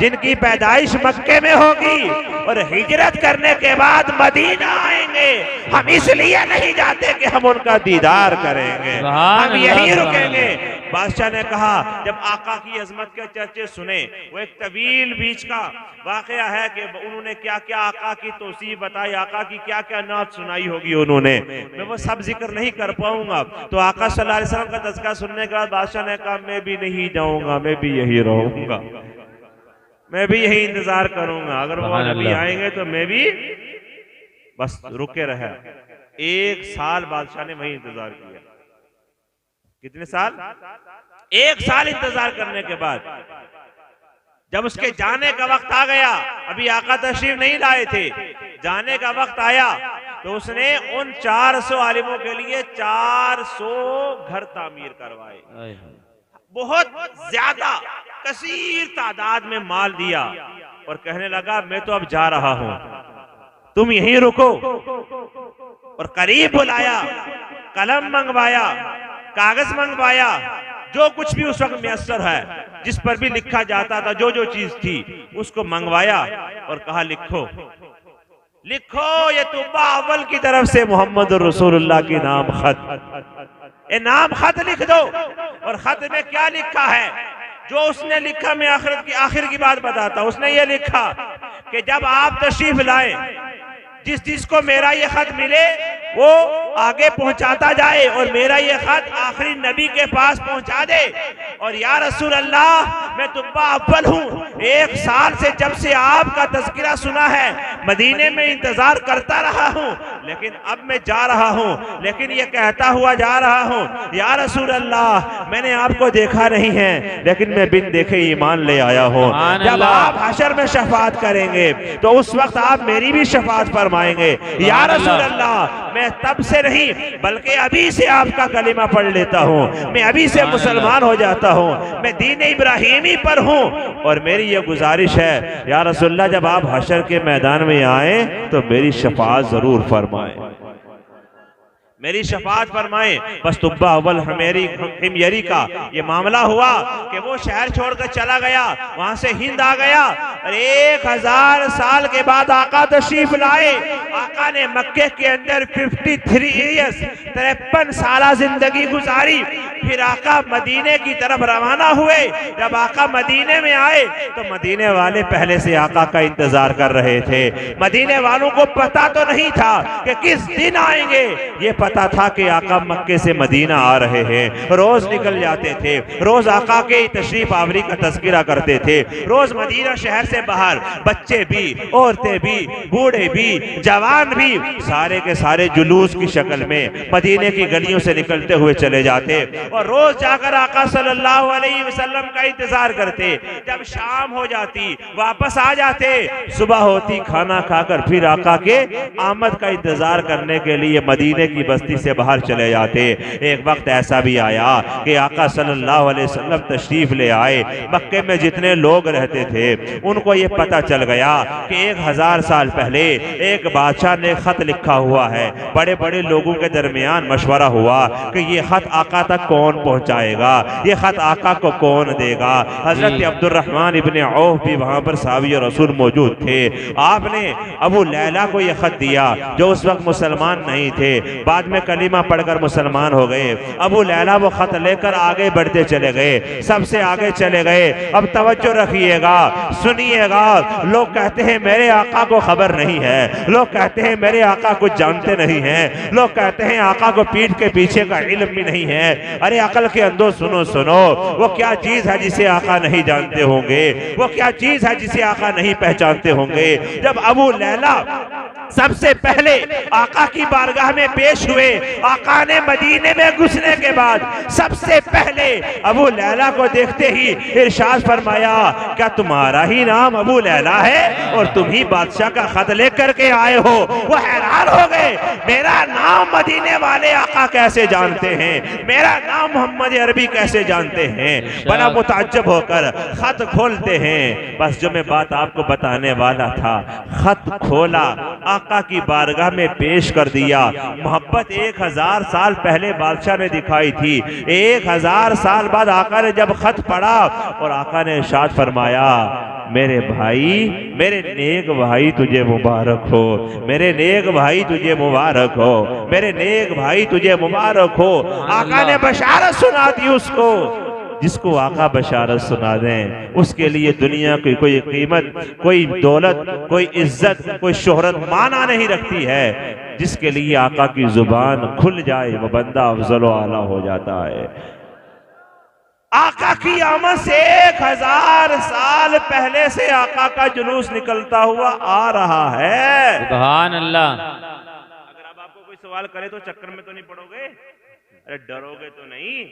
जिनकी पैदाइश मक्के में होगी और हिजरत करने के बाद मदीना आएंगे। हम इसलिए नहीं जाते कि हम उनका दीदार करेंगे, हम यहीं रुकेंगे। बादशाह ने कहा, जब आका की अजमत के चर्चे सुने, वो एक तवील बीच का वाकया है कि उन्होंने क्या क्या आका की तौसीफ बताई, आका की क्या क्या नात सुनाई होगी उन्होंने, मैं वो सब जिक्र नहीं कर पाऊंगा। तो आका सल्लल्लाहु अलैहि वसल्लम का तज़किरा सुनने के बाद बादशाह ने कहा, मैं भी नहीं जाऊंगा, मैं भी यही रहूंगा, मैं भी यही इंतजार करूंगा। अगर वो नबी आएंगे तो मैं भी बस रुके रहे। 1 साल बादशाह ने वही इंतजार किया। कितने साल? 1 साल इंतजार करने के बाद जब उसके जाने का वक्त आ गया, अभी आका तशरीफ नहीं लाए थे, जाने का वक्त आया, तो उसने उन 400 आलिमों के लिए 400 घर तामीर करवाए। बहुत ज्यादा कसीर तादाद में माल दिया और कहने लगा मैं तो अब जा रहा हूं, तुम यहीं रुको। और करीब बुलाया, कलम मंगवाया, कागज मंगवाया, जो कुछ भी उस वक्त मैसर है, जिस पर भी लिखा जाता था, जो जो चीज थी उसको मंगवाया और कहा लिखो लिखो, ये तुब्बा अव्वल की तरफ से मोहम्मद रसूलुल्लाह की नाम खत, ये नाम खत लिख दो। और खत में क्या लिखा है, जो उसने लिखा, मैं आखिर की बात बताता। उसने ये लिखा कि जब आप तशरीफ लाए, जिस जिसको मेरा ये खत मिले वो आगे पहुंचाता जाए और मेरा ये खत आखिरी नबी के पास पहुंचा दे। और या रसूल अल्लाह, मैं तुब्बा अव्वल हूँ, 1 साल से जब से आपका तज़किरा सुना है मदीने में इंतजार करता रहा हूँ, लेकिन अब मैं जा रहा हूँ, लेकिन ये कहता हुआ जा रहा हूँ, या रसूल अल्लाह, मैंने आपको देखा नहीं है, लेकिन मैं बिन देखे ईमान ले आया हूँ। जब आप हशर में शफात करेंगे तो उस वक्त आप मेरी भी शफात फरमाएंगे। या रसूल अल्लाह, मैं तब से नहीं बल्कि अभी से आपका कलिमा पढ़ लेता हूँ, मैं अभी से मुसलमान हो जाता हूँ, मैं दीन इब्राहिमी पर हूँ। और मेरी ये गुजारिश है या रसूलल्लाह, जब आप हशर के मैदान में आए तो मेरी शफाअत जरूर फरमाएं, मेरी शफाअत फरमाएं। बस तुब्बा अव्वल हिमयरी का ये मामला हुआ कि वो शहर छोड़कर चला गया, वहां से हिंद आ गया। और 1000 साल के बाद आका तशरीफ लाए। आका ने मक्के के अंदर 53 ईयर्स 53 साल जिंदगी गुजारी। फिर आका मदीने की तरफ रवाना हुए। जब आका मदीने में आए तो मदीने वाले पहले से आका का इंतजार कर रहे थे। मदीने वालों को पता तो नहीं था कि किस दिन आएंगे, ये पता था कि आका मक्के से मदीना आ रहे हैं। रोज निकल जाते थे, रोज आका के तशरीफ आवरी का तज़किरा करते थे। रोज मदीना शहर से बाहर बच्चे भी, औरतें भी, बूढ़े भी, जवान भी, सारे के सारे जुलूस की शक्ल में मदीने की गलियों से निकलते हुए चले जाते और रोज जाकर आका सल्लल्लाहु अलैहि वसल्लम का इंतजार करते। जब शाम हो जाती वापस आ जाते, सुबह होती खाना खाकर फिर आका के आमद का इंतजार करने के लिए मदीने की बस्ती से बाहर चले जाते। एक वक्त ऐसा भी आया कि आका सल्लल्लाहु अलैहि वसल्लम तशरीफ ले आए। मक्के में जितने लोग रहते थे उनको ये पता चल गया कि 1000 साल पहले एक बादशाह ने खत लिखा हुआ है। बड़े बड़े लोगों के दरमियान मशवरा हुआ कि ये खत आका तक कौन पहुंचाएगा, ये खत आका को कौन देगा। हजरत अब्दुर्रहमान इब्ने औफ भी वहां पर साहबी रसूल मौजूद थे। आपने अबू लैला को यह खत दिया जो उस वक्त मुसलमान नहीं थे, बाद में कलीमा पढ़कर मुसलमान हो गए। अबू लैला वो खत लेकर आगे बढ़ते चले गए, सबसे आगे चले गए। अब तवज्जो रखिएगा, सुनिएगा। लोग कहते हैं मेरे आका को खबर नहीं है, लोग कहते हैं मेरे आका कुछ जानते नहीं हैं, लोग कहते हैं आका को पीठ के पीछे का इल्म भी नहीं है। अरे अकल के अंदर सुनो सुनो, वो क्या चीज है जिसे आका नहीं जानते होंगे, वो क्या चीज है जिसे आका नहीं पहचानते होंगे। जब अबू लैला सबसे पहले आका की बारगाह में पेश हुए, आका ने मदीने में घुसने के बाद सबसे पहले अबू लैला को देखते ही इरशाद फरमाया, क्या तुम्हारा ही नाम अबू लैला है और तुम ही बादशाह का खत लेकर के आए हो। वो हैरान हो गए, मेरा नाम मदीने वाले आका कैसे जानते हैं, मेरा नाम मोहम्मद अरबी कैसे जानते हैं। बड़ा मुताज्जब होकर खत खोलते हैं। बस जो मैं बात आपको बताने वाला था, खत खोला, आका की बारगाह में पेश कर दिया। मोहब्बत 1000 साल पहले बादशाह ने दिखाई थी, 1000 साल बाद आका ने जब खत पढ़ा और आका ने इरशाद फरमाया, मेरे भाई, मेरे नेक भाई तुझे मुबारक हो, मेरे नेक भाई तुझे मुबारक हो, मेरे नेक भाई तुझे मुबारक हो। आका ने बशारत सुना दी उसको। जिसको आका बशारत सुना दें उसके लिए दुनिया की कोई कीमत, कोई दौलत, कोई इज्जत, कोई शोहरत माना नहीं रखती है। जिसके लिए आका की जुबान खुल जाए वो बंदा अफजल व आला हो जाता है। आका की आमद से 1000 साल पहले से आका का जुलूस निकलता हुआ आ रहा है। सुभान अल्लाह। अगर अब आपको कोई सवाल करे तो चक्कर में तो नहीं पड़ोगे, अरे डरोगे तो नहीं।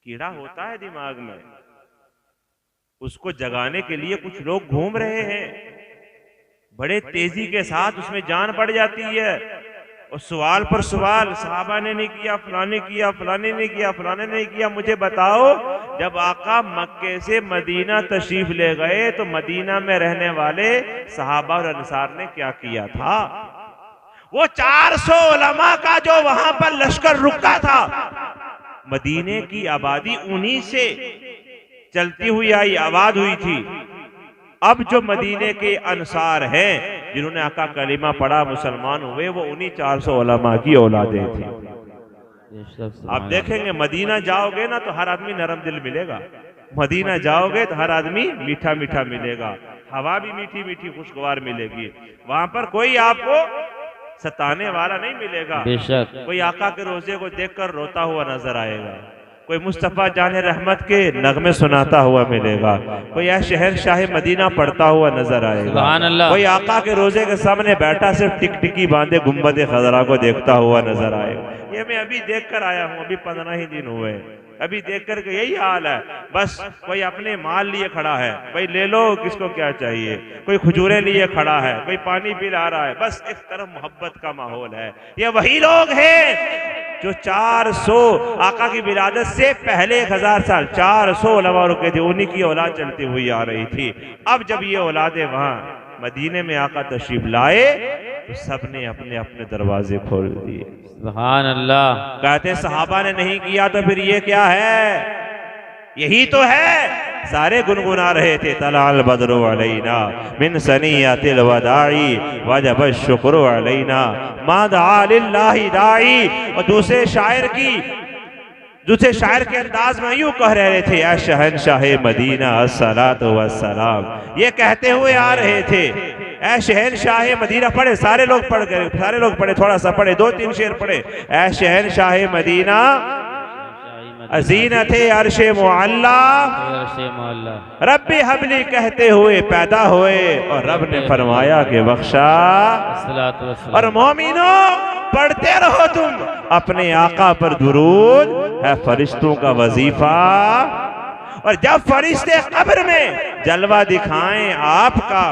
कीड़ा होता है दिमाग में, उसको जगाने के लिए कुछ लोग घूम रहे हैं, बड़े तेजी के साथ उसमें जान पड़ जाती है और सवाल पर सवाल, सहाबा ने नहीं किया, फलाने किया, फलाने ने किया, फलाने नहीं किया। मुझे बताओ, जब आका मक्के से मदीना तशरीफ ले गए तो मदीना में रहने वाले सहाबा और अंसार ने क्या किया था? वो 400 उलमा का जो वहां पर लश्कर रुका था, मदीने की आबादी उन्हीं से चलती हुई आई, आबाद हुई थी। अब जो मदीने के अंसार हैं जिन्होंने आका कलीमा पढ़ा, मुसलमान हुए, वो उन्हीं 400 उलमा की औलादें थी। आप देखेंगे मदीना जाओगे ना तो हर आदमी नरम दिल मिलेगा, मदीना जाओगे तो हर आदमी मीठा मीठा मिलेगा, हवा भी मीठी मीठी खुशगवार मिलेगी। वहां पर कोई आपको सताने वाला नहीं मिलेगा। बेशक कोई आका के रोजे को देखकर रोता हुआ नजर आएगा, कोई मुस्तफा जाने रहमत के नगमे सुनाता हुआ मिलेगा, कोई शहर शाह मदीना पढ़ता हुआ नजर आएगा, सुभान अल्लाह। कोई आका के रोजे के सामने बैठा सिर्फ टिकटिकी बांधे गुम्बद खजरा को देखता हुआ नजर आएगा। ये मैं अभी देख कर आया हूँ, अभी 15 ही दिन हुए, अभी देख कर के यही हाल है। बस कोई अपने माल लिए खड़ा है, भाई ले लो, किसको क्या चाहिए, कोई खजूरें लिए खड़ा है, कोई पानी पिला रहा है, बस एक तरफ मोहब्बत का माहौल है। ये वही लोग हैं जो 400 आका की विलादत से पहले 1000 साल 400 उलमा रुके थे, उन्हीं की औलाद चलती हुई आ रही थी। अब जब ये औलादे वहां मदीने में आका तशरीफ लाए तो सबने अपने अपने दरवाजे खोल दिए। सुभान अल्लाह। कहते सहाबा ने नहीं किया तो फिर ये क्या है? यही तो है। सारे गुनगुना रहे थे, तलाल बदरो अलैना मिन सनियतिल वदाई वजब शुक्र अलैना मादा लिल्लाहि दाई। और दूसरे शायर के अंदाज में यूं कह रहे थे, या शहनशाह मदीना अस्सलातु वस्सलाम। ये कहते हुए आ रहे थे, ऐ शहनशाह मदीना। पढ़े सारे लोग, पढ़ गए, सारे लोग पढ़े, थोड़ा सा पढ़े, 2-3 शेर पढ़े। ऐ शहनशाह मदीना अजीनते अर्शे मुअल्ला रब्बी हबली कहते हुए पैदा हुए, और रब ने फरमाया कि बख्शा। और मोमिनो पढ़ते रहो तुम अपने आका पर दुरूद, है फरिश्तों का वजीफा। और जब फरिश्ते कब्र में जलवा दिखाएं आपका,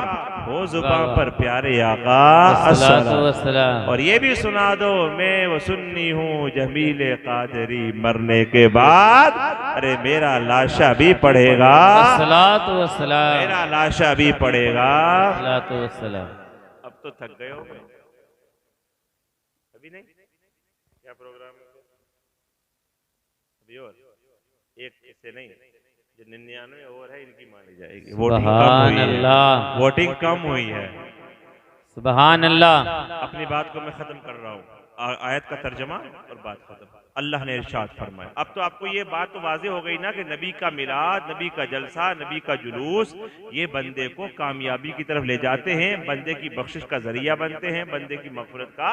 हो जुबान पर प्यारे आका अस्सलाम। और ये भी सुना दो, मैं वो सुन्नी हूँ जमील कादरी, मरने के बाद अरे मेरा लाशा भी पढ़ेगा, मेरा लाशा भी पढ़ेगा। अब तो थक गए हो, अभी नहीं क्या प्रोग्राम है? अभी और एक से नहीं, 99 और है, इनकी मानी जाएगी। वोटिंग कम हुई है। सुभान अल्लाह। अपनी बात को मैं खत्म कर रहा हूँ, आयत का तर्जमा और बात खत्म। अल्लाह ने इरशाद फरमाया। अब तो आपको ये बात तो वाज़ेह हो गई ना कि नबी का मिलाद, नबी का जलसा, नबी का जुलूस, ये बंदे को कामयाबी की तरफ ले जाते हैं, बंदे की बख्शिश का जरिया बनते हैं, बंदे की मग़फ़िरत का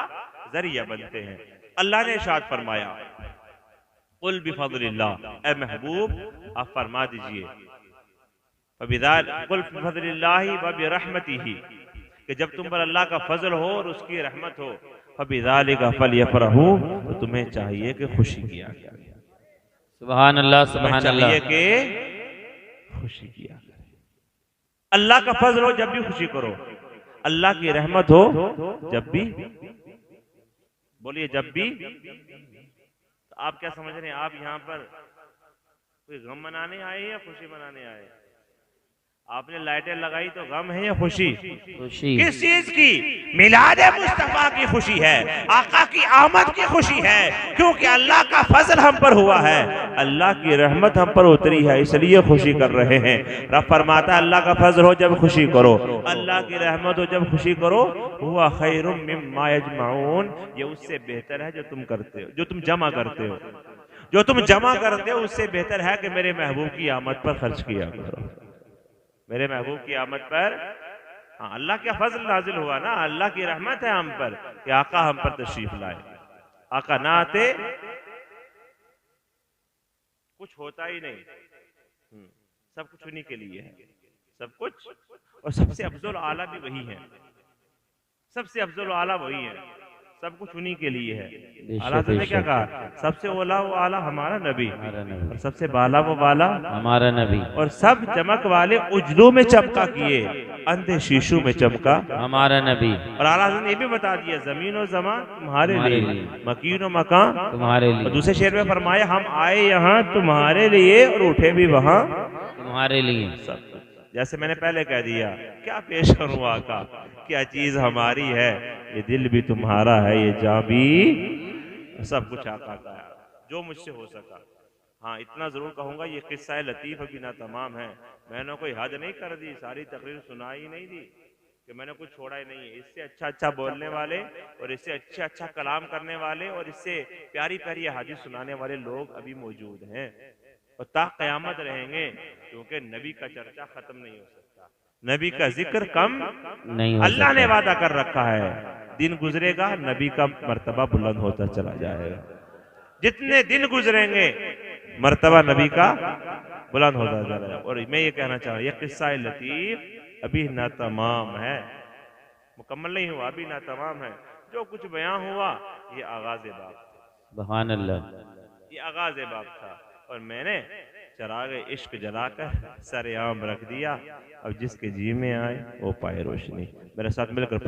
जरिया बनते हैं। अल्लाह ने इरशाद फरमाया, कुल बिफज़लिल्लाह, ए महबूब आप फरमा दीजिए, कुल बिफज़लिल्लाहि व बिरहमतिही, कि जब तुम पर अल्लाह का फजल हो और उसकी रहमत हो, फबिज़ालिका फलयफ़रहू, तो तुम्हें चाहिए कि खुशी किया करें। सुभान अल्लाह, सुभान अल्लाह। चाहिए कि खुशी किया करें। अल्लाह का फजल हो जब भी खुशी करो, अल्लाह की रहमत हो जब भी, बोलिए जब भी। आप क्या समझ रहे हैं? आप यहाँ पर कोई गम मनाने आए या खुशी मनाने आए? आपने लाइटें लगाई तो गम है या खुशी? खुशी। किस चीज की? मिलाद मुस्तफा की खुशी है, आका की आमद की खुशी है, क्योंकि अल्लाह का फजल हम पर हुआ है, अल्लाह की रहमत हम पर उतरी है, इसलिए खुशी कर रहे हैं। रब फरमाता है अल्लाह का फजल हो जब खुशी करो, अल्लाह की रहमत हो जब खुशी करो। हुआ खैरुम मिम्मा यजमाऊन, ये उससे बेहतर है जो तुम करते हो, जो तुम जमा करते हो, जो तुम जमा करते हो उससे बेहतर है कि मेरे महबूब की आमद पर खर्च किया करो, मेरे महबूब की आमद पर। हाँ, अल्लाह का फजल नाजिल हुआ ना, अल्लाह की रहमत है हम पर कि आका हम पर तशरीफ लाए। आका ना आते कुछ होता ही नहीं। सब कुछ उन्हीं के लिए है, सब कुछ। और सबसे अफजल आला भी वही है, सबसे अफजल आला वही है, सब कुछ उन्हीं के लिए है। आला ने क्या कहा? सबसे ओला वो आला हमारा नबी, और सबसे बाला वो बाला हमारा नबी। और सब चमक वाले उजलू में चमका किए, अंधे शीशु में चमका हमारा नबी। और आला हज़रत ने ये भी बता दिया जमीन और जमान तुम्हारे लिए, मकीन और मकान तुम्हारे लिए। और दूसरे शेर में फरमाया हम आए यहाँ तुम्हारे लिए और उठे भी वहाँ तुम्हारे लिए। सब जैसे मैंने पहले कह दिया, क्या पेश करूं आका, क्या चीज हमारी है, ये दिल भी तुम्हारा है, ये जान भी, सब कुछ आका का है जो मुझसे हो सका। हाँ इतना जरूर कहूंगा, ये किस्सा लतीफ अभी ना तमाम है, मैंने कोई हद नहीं कर दी, सारी तकरीर सुनाई नहीं दी कि मैंने कुछ छोड़ा ही नहीं है। इससे अच्छा अच्छा बोलने वाले और इससे अच्छा अच्छा कलाम करने वाले और इससे प्यारी प्यारी हदीस सुनाने वाले लोग अभी मौजूद हैं और ता क़यामत रहेंगे, क्योंकि नबी का चर्चा खत्म नहीं हो सकता, नबी का जिक्र कम नहीं हो अल्लाह ने सकता। वादा कर रखा है। दिन गुजरेगा नबी का मर्तबा बुलंद होता चला जाएगा, जितने दिन गुजरेंगे मर्तबा नबी का बुलंद होता चला जाएगा। और मैं ये कहना चाह रहा हूँ, ये किस्सा लतीफ अभी ना तमाम है, मुकम्मल नहीं हुआ, अभी ना तमाम है। जो कुछ बयां हुआ ये आगाज बाब था, सुभान अल्लाह, ये आगाज बाब था और मैंने चराग इश्क जलाकर सरेआम रख दिया। अब जिसके जी में आए वो पाए रोशनी। मेरे साथ मिलकर पढ़